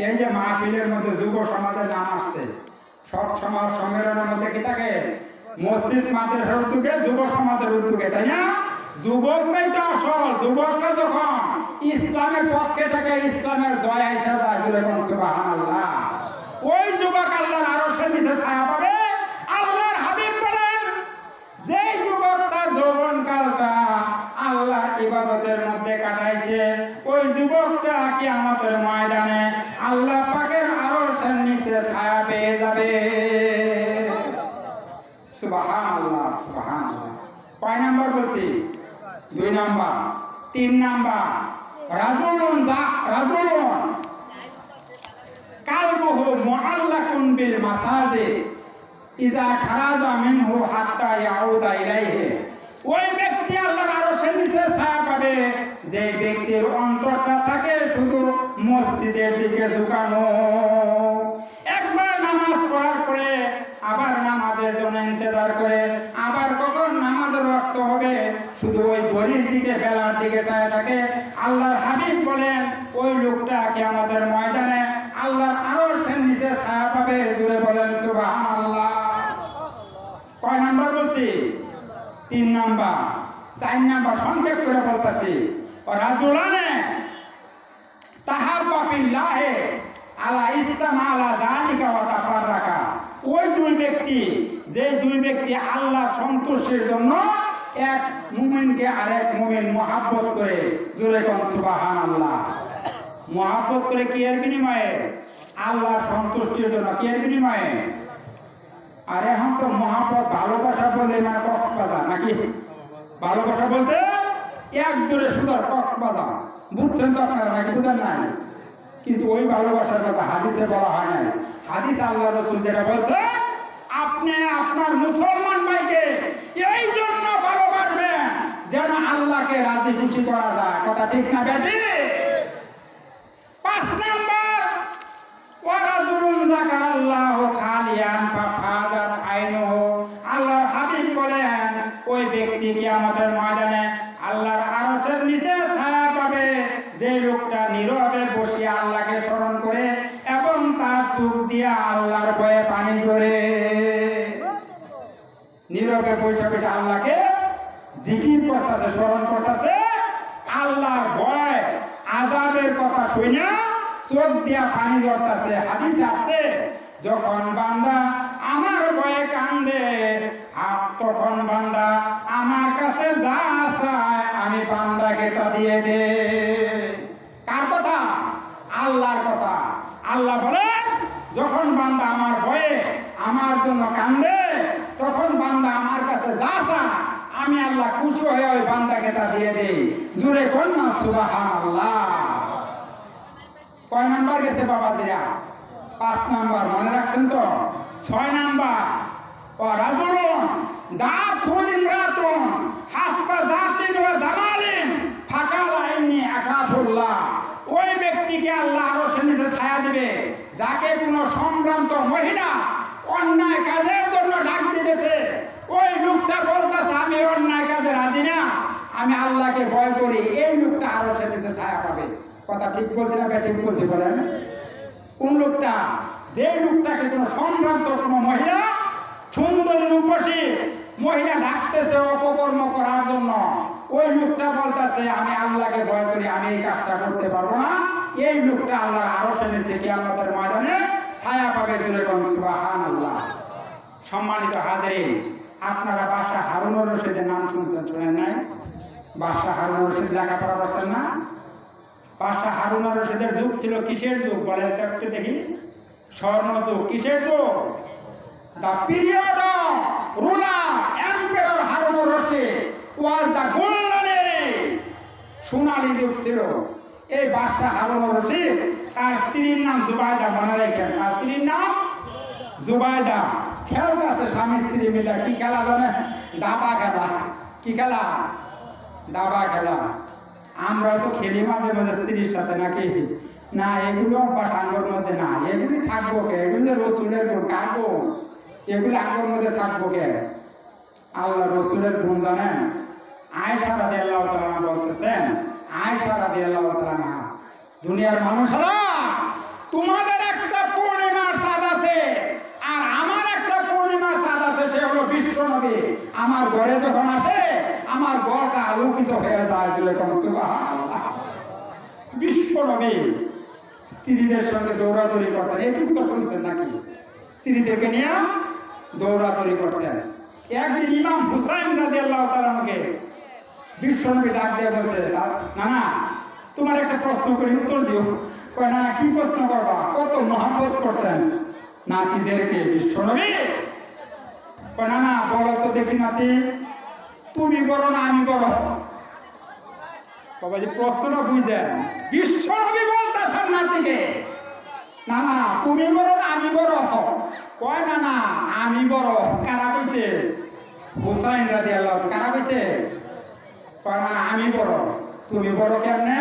এই যে মাহফিলের মধ্যে যুব সমাজের নাম আসছে, সব সমাজ সম্মেলনের মধ্যে কি থাকে? মসজিদ মাদ্রাসার উদ্যোগে, যুব সমাজের উদ্যোগে, তাই না? যুবকরাই তো আসল। যুবকরা যখন ইসলামের পক্ষে থাকে, ইসলামের জয় আইসা যায়। জোরে বলুন সুবহানাল্লাহ। ওই যুবক আল্লাহর আরশের নিচে ছায়া পাবে। আল্লাহর হাবিব বলেন, যে যুবক তার যৌবনকালটা আল্লাহর ইবাদতের মধ্যে কাটাইছে, ওই যুবকটা কিয়ামতের ময়দানে আল্লাহ পাকের আরশের নিচে ছায়া পেয়ে যাবে। সুবহানাল্লাহ, সুবহানাল্লাহ। কয় নাম্বার বলছি? 2 নাম্বার। 3 নাম্বার, রাজুলুন কালবুহু মুআল্লাকুন বিল মাসাজিদ ইজা খারাজা মিনহু হাত্তা ইয়াউদা ইলাইহি। ওই ব্যক্তি আল্লাহর আরশের নিচে ছায়া পাবে যে ব্যক্তির অন্তরটা থাকে শুধু মসজিদের দিকে ঝুঁকানো। একবার নামাজ পড়ার পরে আবার নামাজের জন্য ইন্তজার করে, আবার কখন নামাজের ওয়াক্ত হবে শুধু ওই ঘড়ির দিকে, বেলার দিকে চায় থাকে। আল্লাহর হাবিব বলেন, ওই লোকটা কিয়ামতের ময়দানে আল্লাহর আরশের নিচে ছায়া পাবে। জোরে বলেন সুবহানাল্লাহ। কয় নাম্বার বলছি? 3 নাম্বার। 4 নাম্বার সংক্ষেপ করে বলতেছি, রাজুলানে তাহাব্বা ফিল্লাহি আলা ইসতামা আলা যালিকা ওয়া তাফাররাকা। ওই 2 ব্যক্তি, যে 2 ব্যক্তি আল্লাহ সন্তুষ্টির জন্য এক মুমিনকে আরেক মুমিন মহব্বত করে। জোরে কোন সুবহানাল্লাহ। মহব্বত করে কি এর বিনিময়ে? আল্লাহ সন্তুষ্টির জন্য। কি এর বিনিময়ে? আর এখন তো মহব্বত ভালোবাসা বলে মানে কক্সবাজার, নাকি? ভালোবাসা বলতে এক দূরে সুন্দর কক্সবাজার, বুঝছেন তো আপনারা, নাকি বুঝেন নাই? কিন্তু ওই ভালোবাসার কথা হাদিসে বলা হয় নাই। হাদিস আল্লাহ রাসূল যেটা বলছে, আপনি আপনার মুসলমান ভাইকে এই জন্য ভালোবাসবেন যেন আল্লাহকে রাজি খুশি করা যায়। কথা ঠিক না বেটি? কিয়ামতের ময়দানে আল্লাহর আরশের নিচে ছায়া পাবে যে লোকটা নীরবে বসে আল্লাহকে স্মরণ করে এবং তার চোখ দিয়ে আল্লাহর ভয়ে পানি ঝরে। নীরবে বসে বসে আল্লাহকে জিকির করতেছে, স্মরণ করতেছে, আল্লাহর ভয় আযাবের কথা শুনে চোখ দিয়া পানি ঝরতেছে। হাদিসে আছে যখন বান্দা আমার ভয়ে কান্দে তখন বান্দা আমার কাছে যা চায় আমি বান্দাকে তা দিয়ে দে। কার কথা? আল্লাহর কথা। আল্লাহ বলেন যখন বান্দা আমার ভয়ে আমার জন্য কান্দে তখন বান্দা আমার কাছে যা চায় আমি আল্লাহ খুশি হয়ে ওই বান্দাকে তা দিয়ে দেই। জুড়ে কোন না সুবহানাল্লাহ। কয় নাম্বার গেছে বাবাজিরা? 5 নাম্বার, মনে রাখছেন তো? 6 নাম্বার ও রাজুলুন দাতুন ইমরাতুন হাসবা জাতিন ওয়া জামালিন ফাকালা ইন্নী আখাফুল্লাহ। ওই ব্যক্তিকে আল্লাহ আরশের নিচে ছায়া দিবে যাকে কোনো সম্ভ্রান্ত মহিলা অন্যায় কাজের জন্য ডাক দিতেছে। ওই লোকটা বলতেছে আমি অন্যায় কাজে রাজি না, আমি আল্লাহকে ভয় করি। এই লোকটা আরশের নিচে ছায়া পাবে। কথা ঠিক বলছি না ঠিক বলছি বলেন? কোন লোকটা? যে লোকটাকে কোনো সম্ভ্রান্ত কোনো মহিলা, সুন্দরী রূপসী মহিলা ডাকতেছে অপকর্ম করার জন্য, ওই লোকটা বলতেছে আমি আল্লাহকে ভয় করি, আমি এই কাজটা করতে পারবো না। এই লোকটা আল্লাহ আরশের নিচে কিয়ামতের ময়দানে ছায়া পাবে। জুড়ে কোন সুবহানাল্লাহ। সম্মানিত হাজিরিন, আপনারা বাদশাহ হারুনুর রশিদের নাম শুনছেন, শুনেন নাই? বাদশাহ হারুনুর রশিদ লেখাপড়া করছেন না? বাদশাহ হারুনুর রশিদের যুগ ছিল কিসের যুগ বলেন তো একটু দেখি? স্বর্ণ যুগ। কিসের যুগ? The period of ruler Emperor Harun Rashid was the golden age. সোনালী যুগ ছিল। এই বাদশাহ হারুন রশিদ তার স্ত্রীর নাম জুবাইদা, মনে রাখেন। তার স্ত্রীর নাম জুবাইদা। খেলতেছে স্বামী স্ত্রী মিলে। কি খেলা জানে? দাবা খেলা। কি খেলা? দাবা খেলা। আমরা তো খেলি মাঝে মাঝে স্ত্রীর সাথে, নাকি না? এগুলো আঙ্গর মধ্যে না, এগুলি থাকবো কে? এগুলো রসুলের গুণ। কাটবো এগুলি আঙ্গর মধ্যে থাকবো কে? আল্লাহ রসুলের গুণ জানেন? আয়েশা রাদিয়াল্লাহু তাআলা বলতেছেন, আয়েশা রাদিয়াল্লাহু তাআলা, দুনিয়ার মানুষেরা তোমাদের একটা পূর্ণিমার চাঁদ আছে আর আমার একটা পূর্ণিমার চাঁদ আছে, সে হলো বিশ্ব নবী। আমার ঘরে যখন আসে আমার ঘরটা আলোকিত হয়ে যায়। সুবহানাল্লাহ। বিশ্ব নবী স্ত্রীদের সঙ্গে দৌড়াদৌড়ি করতেন, এটুকু তো শুনছেন নাকি? স্ত্রীদেরকে নিয়ে দৌড়াদৌড়ি করতেন। একদিন ইমাম হুসাইন রাদিয়াল্লাহু তাআলাকে বিশ্ব নবী ডাক দিয়ে বলছে, না না তোমার একটা প্রশ্ন করি, উত্তর দিও। কয় না, কি প্রশ্ন করবা? কত মহব্বত করতেন নাতিদেরকে বিশ্ব নবী। কয় না না, বলো তো দেখি নাতি, তুমি বড় না আমি বড়? বাবাজি প্রশ্নটা বুঝেন। বিশ্ব নবী বলতেছেন নাতিকে, না না তুমি বড় না আমি বড়? কয় না না আমি বড়। কারা কইছে? হুসাইন রাদিয়াল্লাহু তাআলা। কারা কইছে? কয় না আমি বড়। তুমি বড় কেমনে?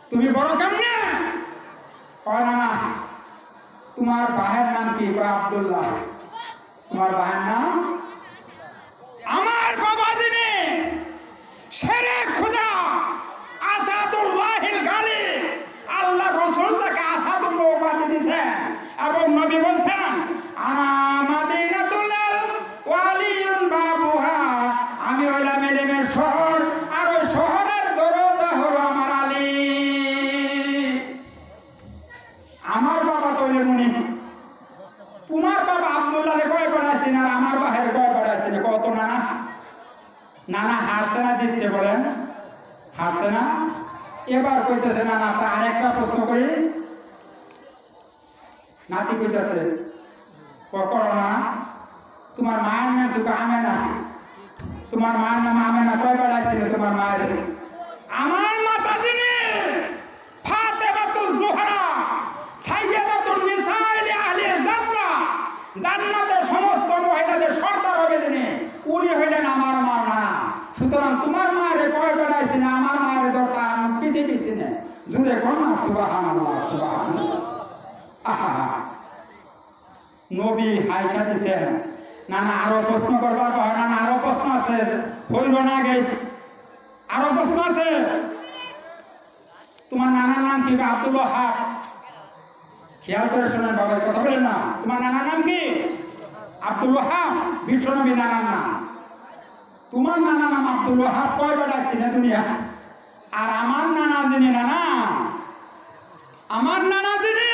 তুমি বড় কেমনে? কয় না না তোমার ভাইয়ের নাম কি? কয় আব্দুল্লাহ। তোমার ভাইয়ের নাম? আমার বাবা যিনি শেরে খুদা আসাদুল্লাহিল গালিব, আল্লাহ রাসূল তাকে আসাদুল্লাহ উপাধি দিয়েছেন এবং নবী বলছেন আনা মাদিনাতুল ওয়ালিয়ুন বাবুহা, আমি হলাম ইলমের শহর আর ওই শহরের দরজা হলো আমার আলী। আমার বাবা তৈলে মুনি। তোমার বাবা আব্দুল্লাহরে কয় পড়াইছেন আর আমার বাহের কয় পড়াইছেন? কত নানা? নানা হাসছে না জিতছে বলেন? হাসছে না? এবার কইতেছে না না তা আরেকটা প্রশ্ন করি। নাতি কইতেছে করো না, তোমার মায়ের নাম তো আমেনা। তোমার মায়ের নাম আমেনা। কয় পড়াইছিল তোমার মায়ের? আমার মাতা যিনি ফাতেমাতুজ জোহরা সাইয়্যিদাতুন নিসাইল আহলি জান্নাহ, জান্নাতের সমস্ত মহিলাদের সর্দার হবে যিনি, উনি হইলেন আমার মা। না সুতরাং তোমার মায়ের কয় পড়াইছিল? আমার মায়ের দরকার পৃথিবী চিনে। জুড়ে কোন না সুবহানাল্লাহ। সুবহানাল্লাহ। আহা নবী হাইসা দিছেন না না আরো প্রশ্ন করবার কয় না না আরো প্রশ্ন আছে হইল না আগে আরো প্রশ্ন আছে তোমার নানার নাম কি আব্দুল ওয়াহাব খেয়াল করে শোনেন বাবার কথা বলেন না তোমার নানার নাম কি আব্দুল ওয়াহাব বিশ্বনবী নানার নাম তোমার নানা নাম আব্দুল ওয়াহাব কয় বেটা ছিলেন দুনিয়া আর আমার নানা যিনি নানা আমার নানা যিনি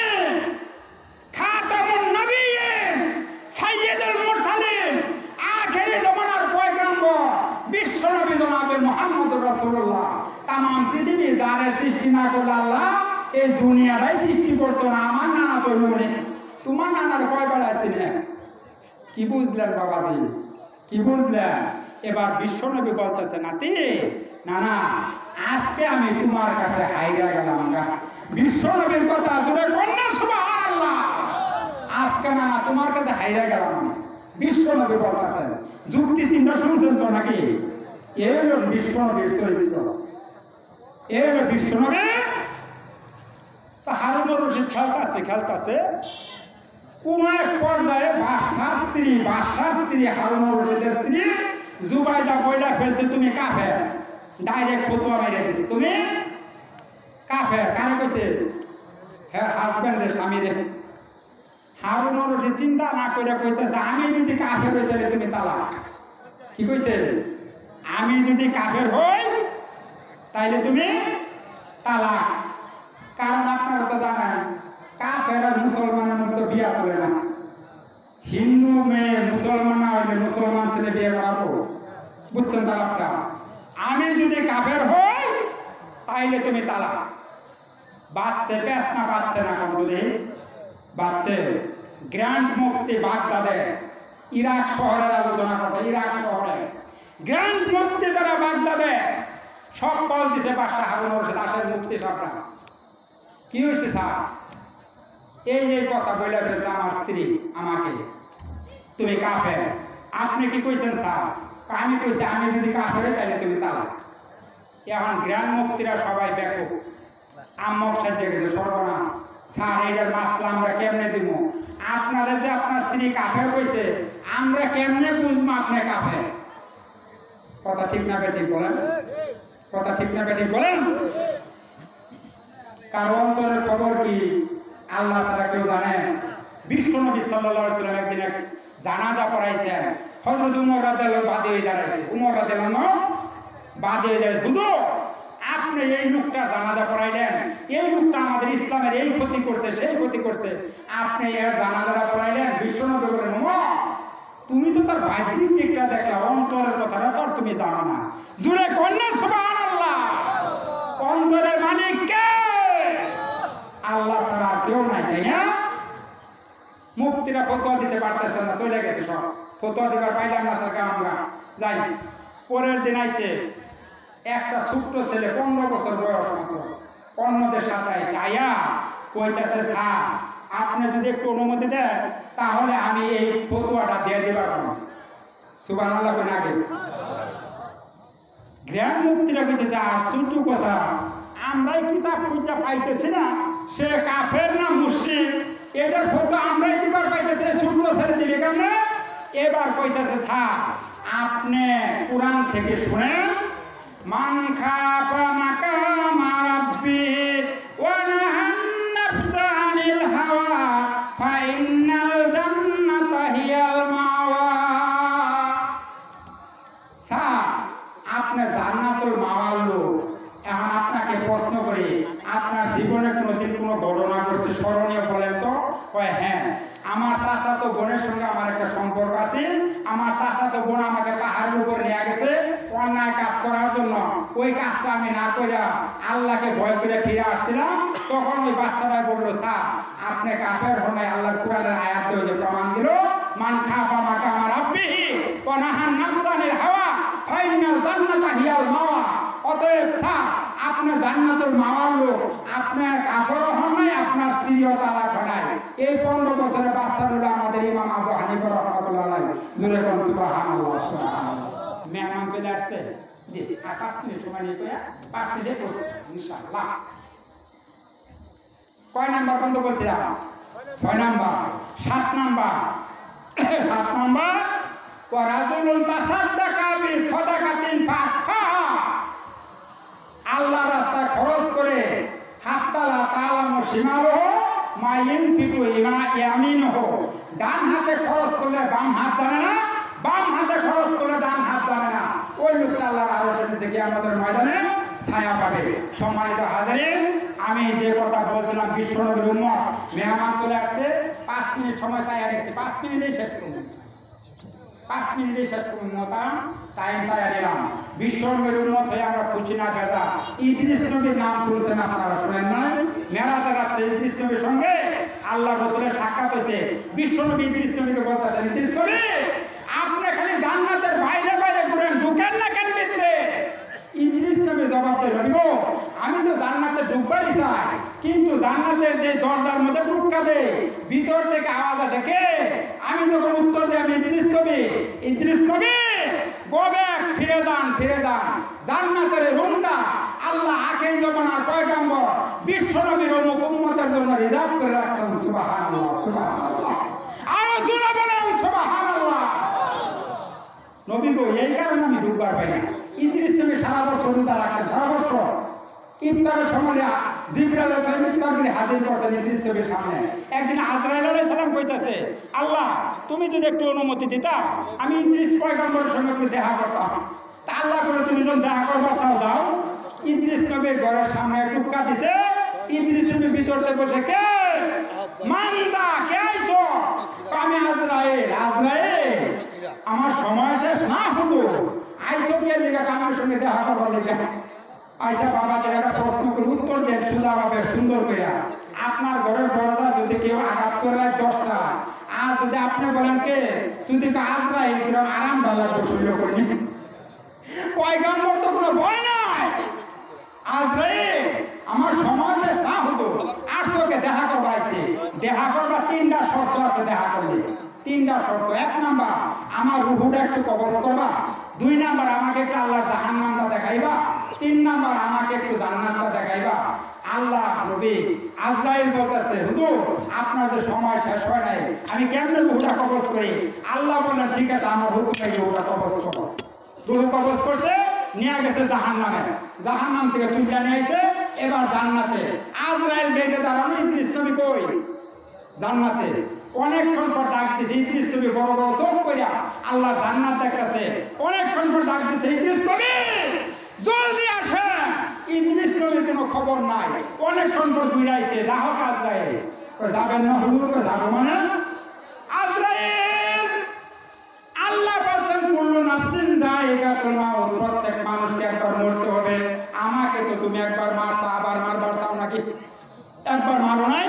খাতামুন নবিয়্যিন সাইয়্যিদুল মুরসালিন আখিরি জমানার পয়গম্বর বিশ্বনবী জনাবে মুহাম্মদুর রাসূলুল্লাহ तमाम পৃথিবী যারে সৃষ্টি না করলে আল্লাহ এই দুনিয়াটাই সৃষ্টি করতো না আমার নানা তো নয় তোমার নানার কয় বেড়া ছিলেন কি বুঝলেন বাবাজি কি বুঝলেন এবার বিশ্বনবী বলতেছে নাতি নানা আজকে আমি তোমার কাছে হাইরা গেলাম বিশ্বনবীর কথা জোরে কন্যা সুবহানাল্লাহ আজকে নানা তোমার কাছে হাইরা গেলাম বিশ্বনবী বলতেছেন যুক্তি তিনটা শুনছেন তো নাকি এই হলো বিশ্বনবীর চরিত্র এই হলো বিশ্বনবী তা হারুনুর রশিদ খেলতাছে কোন এক পর্যায়ে বাদশার স্ত্রী হারুনুর রশিদের স্ত্রী জুবাইদা বইলা ফেলছে তুমি কাফের ডাইরেক্ট ফতোয়া মেরে দিছে তুমি কাফের কারে কইছে হ্যাঁ হাজবেন্ড রে স্বামী রে হারুনুর রশিদ চিন্তা না করে কইতেছে আমি যদি কাফের হই তাহলে তুমি তালাক কি কইছে আমি যদি কাফের হই তাইলে তুমি তালাক কারণ আপনারা তো জানেন কাফের আর মুসলমানের মধ্যে বিয়া চলে না হিন্দু মেয়ে মুসলমান না হইলে মুসলমান ছেলে বিয়ে করাবো বুঝছেন তালাকটা আমি যদি কাফের হই তাইলে তুমি তালাক বাচ্চে পেস না বাচ্চে না কোন যদি বাচ্চে গ্র্যান্ড মুফতি বাগদাদে ইরাক শহরের আলোচনা করতে ইরাক শহরে গ্র্যান্ড মুফতি যারা বাগদাদে সব কল দিছে বাদশা হারুনুর রশিদ আসেন মুফতি সাহেবরা কি হয়েছে স্যার এই কথা বলে ফেলছে আমার স্ত্রী আমাকে তুমি কাফের আপনি কি কইছেন স্যার আমি কইছি আমি যদি কাফের হই তাহলে তুমি তালাক এখন গ্র্যান্ড মুফতিরা সবাই ব্যাপক আম্মক সাহায্য গেছে সর্বনাশ স্যার এইটার মাসলা আমরা কেমনে দিব আপনাদের যে আপনার স্ত্রী কাফের কইছে আমরা কেমনে বুঝবো আপনি কাফের কথা ঠিক না বেঠিক বলেন কথা ঠিক না বেঠিক বলেন কারণ অন্তরের খবর কি আল্লাহ ছাড়া কেউ জানে বিশ্বনবী সাল্লাল্লাহু আলাইহি ওয়াসাল্লাম একদিন এক জানাজা পড়াইছেন হযরত উমর রাদিয়াল্লাহু বাদী হয়ে দাঁড়াইছে উমর রাদিয়াল্লাহু বাদী হয়ে দাঁড়াইছে বুঝো আপনি এই লোকটা জানাজা পড়াইলেন এই লোকটা আমাদের ইসলামের এই ক্ষতি করছে সেই ক্ষতি করছে আপনি এর জানাজাটা পড়াইলেন বিশ্বনবী বলেন উমর তুমি তো তার বাহ্যিক দিকটা দেখলা অন্তরের কথাটা তো তুমি জানো না জোরে কন্যা সুবহানাল্লাহ অন্তরের মালিক কে আল্লাহ ছাড়া কেউ নাই তাই না মুফতিরা ফতোয়া দিতে পারতেছেন না চলে গেছে সব ফতোয়া দিবার পাইলাম না স্যার আমরা যাই পরের দিন আইছে একটা ছোট্ট ছেলে 15 বছর বয়স মাত্র অন্য দেশে আইছে আয়া কইতাছে স্যার আপনি যদি একটু অনুমতি দেন তাহলে আমি এই ফতোয়াটা দিয়ে দিবার পারবো সুবহানাল্লাহ কোন আগে গ্র্যান্ড মুফতিরা কইতেছে আশ্চর্য কথা আমরাই কিতাব খুঁজা পাইতেছি না সে কাফের না মুশরিক এটার ফটো আমরাই দিবার পাইতেছি ছোট্ট ছেলে দিবে কেমনে এবার কইতেছে স্যার আপনি কোরআন থেকে শুনেন মান খাফা মাকামা রাব্বি ওয়া নাহান নাফসা আনিল হাওয়া ফা ইন্নাল জান্নাতা হিয়াল মাওয়া স্যার আপনি জান্নাতুল মাওয়ার লোক এখন আপনাকে প্রশ্ন করি আপনার জীবনে কোনোদিন কোনো ঘটনা ঘটছে স্মরণীয় বলেন তো কয় হ্যাঁ আমার চাচাতো বোনের সঙ্গে আমার একটা সম্পর্ক আছে আমার চাচাতো বোন আমাকে পাহাড়ের উপর নিয়ে গেছে অন্যায় কাজ করার জন্য ওই কাজটা আমি না করে আল্লাহকে ভয় করে ফিরে আসছিলাম তখন ওই বাচ্চাটা বললো স্যার আপনি কাফের হন নাই আল্লাহর কোরআনের আয়াত দিয়ে যে প্রমাণ দিল মান খাফা মাকামা রাব্বিহি ওয়া নাহান নাফসা আনিল হাওয়া ফা ইন্নাল জান্নাতা হিয়াল মাওয়া অতএব স্যার আপনি জান্নাতুল মাওয়ার লোক আপনার কাফের হন নাই আপনার স্ত্রীও তালাক হয় এই 15 বছরের বাচ্চা হলো আমাদের ইমাম আবু হানিফা রাহমাতুল্লাহ আলাইহি জোরে কোন সুবহানাল্লাহ সুবহানাল্লাহ মেহমান চলে আসছে জি আর 5 মিনিট সময় নিয়ে 5 মিনিটে পৌঁছে ইনশাআল্লাহ কয় নাম্বার পর্যন্ত বলছিলাম 6 নাম্বার 7 নাম্বার 7 নাম্বার ওয়া রাজুলুন তাসাদ্দাকা বিসাদাকাতিন ফাআখাহা, আল্লাহ রাস্তায় খরচ করে হাত্তা লা তা'লামু শিমালুহু মা ইনফিকু ইয়ামিনুহু, ডান হাতে খরচ করলে বাম হাত জানে না, বাম হাতে খরচ করলে ডান হাত জানে না, ওই লোকটা আল্লাহর আরশের নিচে কিয়ামতের ময়দানে ছায়া পাবে। সম্মানিত হাজিরিন, আমি যে কথা বলছিলাম বিশ্বনবীর উম্মত, মেহমান চলে আসছে, 5 মিনিট সময় চাইয়া রেখেছি, 5 মিনিটেই শেষ করুন, 5 মিনিটেই শেষ করুন, টাইম চাইয়া দিলাম। বিশ্বনবীর উম্মত হয়ে আমরা খুশি না বেজা? ইদ্রিস নবীর নাম শুনছেন আপনারা, শুনেন না? মেরাজের রাতে ইদ্রিস নবীর সঙ্গে আল্লাহ রাসূলের সাক্ষাৎ হয়েছে। বিশ্বনবী ইদ্রিস নবীকে বলতেছেন, ইদ্রিস নবী আপনি খালি জান্নাতের বাইরে বাইরে ঘুরেন, ঢুকেন না কেন ভিতরে? ইদ্রিস নবী জবাব দেয়, নবী গো আমি তো জান্নাতে ঢুকবারই চাই, কিন্তু জান্নাতের যে দরজার মধ্যে ঢুকা দেয় ভিতর থেকে আওয়াজ আসে কে? আমি যখন উত্তর দিই আমি ইদ্রিস নবী, ইদ্রিস নবী গো ব্যাক, ফিরে যান, ফিরে যান, জান্নাতের রুমটা আল্লাহ আখির জামানার পয়গম্বর বিশ্ব নবীর উম্মতের জন্য রিজার্ভ করে রাখছেন। সুবহানাল্লাহ, সুবহানাল্লাহ, আরো জোরে বলেন সুবহানাল্লাহ। নবী গো এই কারণে আমি ঢুকবার পাই না। ইদ্রিস নবী সারা বছর রোজা রাখতেন, সারা বছর ইফতারের সময় জিবরাইল আলাইহিস ইফতার হাজির করতেন ইদ্রিস নবীর সামনে। একদিন আজরাইল আলাইহিস সালাম কইতাছে, আল্লাহ তুমি যদি একটু অনুমতি দিতা আমি ইদ্রিস পয়গম্বরের সঙ্গে একটু দেখা করতাম। তা আল্লাহ বলে তুমি যখন দেখা করবার চাও যাও। ইদ্রিস নবীর ঘরের সামনে টুক্কা দিছে, ইদ্রিস নবী ভিতর থেকে বলছে কে? মানদা, কে আইছো? আমি আজরাইল। আজরাইল আমার সময় শেষ না হুজুর, আইসো কে লিগা? আমার সঙ্গে দেখা করবার লিগা। আইসা বাবাদের একটা প্রশ্ন করে উত্তর দেন সোজাভাবে, সুন্দর করে। আপনার ঘরের দরজা যদি কেউ আঘাত করে 10টা, আর যদি আপনি বলেন কে, যদি আজরাইল কিরম আরাম ভালো বসল করি, পয়গম্বর তো কোনো ভয় নাই। আজরাইল আমার সময় শেষ না হুজুর, আজ তোকে দেখা করবার আইছে। দেখা করবার 3টা শর্ত আছে দেখা করলে, 3টা শর্ত। 1 নাম্বার আমার রুহুটা একটু কবজ করবা, 2 নাম্বার আমাকে একটু আল্লাহর জাহান্নামটা দেখাইবা, 3 নাম্বার আমাকে একটু জান্নাতটা দেখাইবা। আল্লাহ নবী আজরাইল বলতেছে, হুজুর আপনার যে সময় শেষ হয় নাই, আমি কেমনে রুহুটা কবজ করি? আল্লাহ বলেন ঠিক আছে, আমার হুকুমে রুহুটা কবজ করো। রুহু কবজ করছে, নিয়ে গেছে জাহান্নামে, জাহান্নাম থেকে তুলে নিয়ে আইছে এবার জান্নাতে। আজরাইল গেটে দাঁড়ানো, ইদ্রিস নবী কই? জান্নাতে। অনেকক্ষণ পর ডাক দিয়েছে, ইদ্রিস নবী বড় বড় চোখ কইরা আল্লাহ জান্নাত দেখতেছে। অনেকক্ষণ পর ডাক দিয়েছে, ইদ্রিস নবী জলদি আসেন। ইদ্রিস নবীর কোনো খবর নাই। অনেকক্ষণ পর ঘুরাইছে, রাহক আজরাইল। যাবেন না হুজুর? যাবো মানে? আজরাইল আল্লাহ বলছেন কুল্লু নাফসিন যায়িকাতুল মাউত, প্রত্যেক মানুষকে একবার মরতে হবে। আমাকে তো তুমি একবার মারছো, আবার মারবার চাও নাকি? একবার মারো নাই,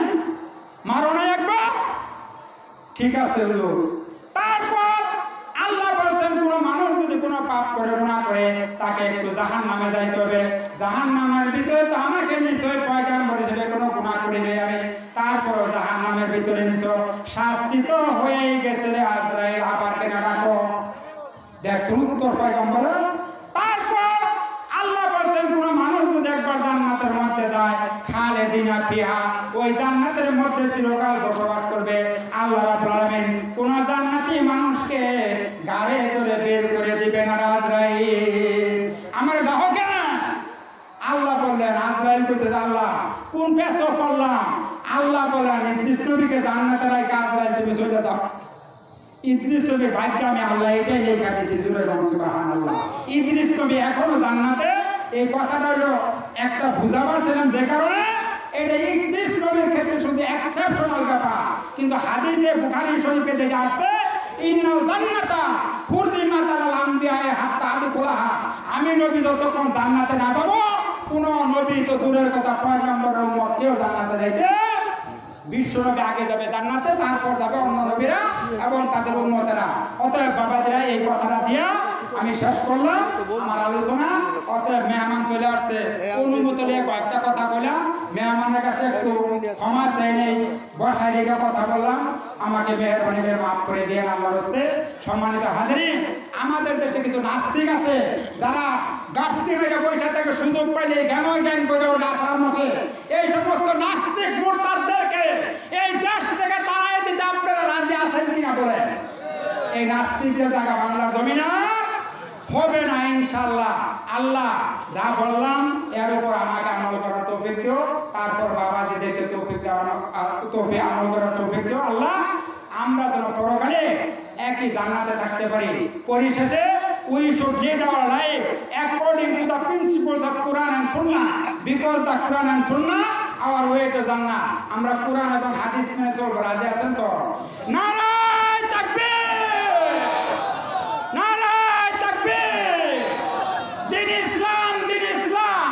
মারো নাই একবার, ঠিক আছে হুজুর। তারপর আল্লাহ বলছেন কোন মানুষ যদি কোনো পাপ করে, গুনাহ করে, তাকে একটু জাহান্নামে যাইতে হবে। জাহান্নামের ভিতরে তো আমাকে নিশ্চয় পয়গম্বর হিসেবে কোনো গুনাহ করি নাই আমি, তারপরও জাহান্নামের ভিতরে নিশ্চয় শাস্তি তো হয়েই গেছে রে আজরাইল, আবার কেন রাখো? দেখছেন উত্তর পয়গম্বর। তারপর আল্লাহ বলছেন কোন মানুষ যদি একবার জান্নাতের মধ্যে যায়, খালিদিনা ফিহা, ওই জান্নাতের মধ্যে চিরকাল বসবাস করবে। আল্লাহ রাব্বুল আলামিন কোন জান্নাতি মানুষকে গাড়ে ধরে বের করে দিবেন না। আজরাইল আমার গাহ কেন? আল্লাহ বললেন, আজরাইল কইতেছে আল্লাহ কোন পেছো করলাম? আল্লাহ বলেন ইদ্রিস নবীকে জান্নাতে রাখা, আজরাইল তুমি চলে যাও। ইদ্রিস নবীর ভাগ্য আমি আল্লাহ এটাই লেখা দিয়েছি, জুড়ে বলুন সুবহানাল্লাহ। ইদ্রিস নবী এখনো জান্নাতে। এই কথাটা হলো একটা বুঝাবার ছিলাম, যে কারণে এটা ইদ্রিস নবীর ক্ষেত্রে শুধু এক্সেপশনাল ব্যাপার, কিন্তু হাদিসে বুখারী শরীফে যেটা আসছে, ইন্নাল জান্নাতা হুররিমাত আলাল আম্বিয়া হাত্তা আদখুলাহা, আমি নবী যতক্ষণ জান্নাতে না যাব, কোন নবী তো দূরের কথা পয়গম্বরের উম্মত কেউ জান্নাতে যাইতে, বিশ্ব নবী আগে যাবে জান্নাতে, তারপর যাবে অন্য নবীরা এবং তাদের উম্মতেরা। অতএব বাবাদেরা এই কথাটা দিয়া আমি শেষ করলাম আমার আলোচনা। অতএব মেহমান চলে আসছে, অনুমতি নিয়ে কয়েকটা কথা বললাম, মেহমানের কাছে একটু ক্ষমা চাই নেই, বসায় রেখে কথা বললাম, আমাকে মেহরবানি করে মাফ করে দিয়ে আল্লাহর হস্তে। সম্মানিত হাজিরিন, আমাদের দেশে কিছু নাস্তিক আছে যারা গাছটি মেরে বৈশা থেকে সুযোগ পাইলে জ্ঞান করে আসার মধ্যে এই সমস্ত নাস্তিক মুরতাদদেরকে এই দেশ থেকে তাড়াই দিতে আপনারা রাজি আছেন কিনা বলেন? এই নাস্তিকদের জায়গা বাংলার জমিনে হবে না ইনশাআল্লাহ। আল্লাহ যা বললাম এর উপর আমাকে আমল করার তৌফিক দিও, তারপর বাবাজিদেরকে তৌফিক আমল করার তৌফিক দিও আল্লাহ। আমরা যেন পরকালে একই জান্নাতে থাকতে পারি। পরিশেষে we should lead our life according to the principles of Quran and Sunnah, because the Quran and Sunnah our way to Jannah. আমরা কোরআন এবং হাদিস মেনে চলবো। রাজি আছেন তো? নারায়ে তাকবীর, নারায়ে তাকবীর। দিন ইসলাম, দিন ইসলাম।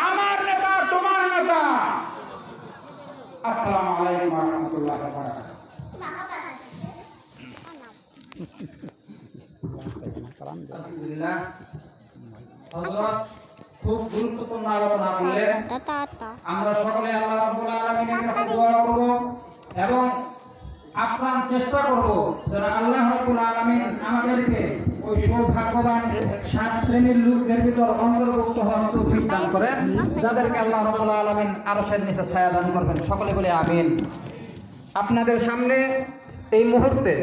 আমার নেতা তোমার নেতা। আসসালামু আলাইকুম ওয়া রাহমাতুল্লাহি ওয়া বারাকাতুহু। আলহামদুলিল্লাহ, হযরত খুব গুরুত্বপূর্ণ আলোচনা করলেন। আমরা সকলে আল্লাহ রাব্বুল আলামিনের কাছে দোয়া করব এবং আপ্রাণ চেষ্টা করব যেন আল্লাহ রাব্বুল আলামিন আমাদেরকে ওই সৌভাগ্যবান 7 শ্রেণীর লোকদের ভিতর অন্তর্ভুক্ত হওয়ার তৌফিক দান করেন, যাদেরকে আল্লাহ রাব্বুল আলামিন আরশের নিচে ছায়া দান করবেন। সকলে বলে আমিন। আপনাদের সামনে এই মুহূর্তে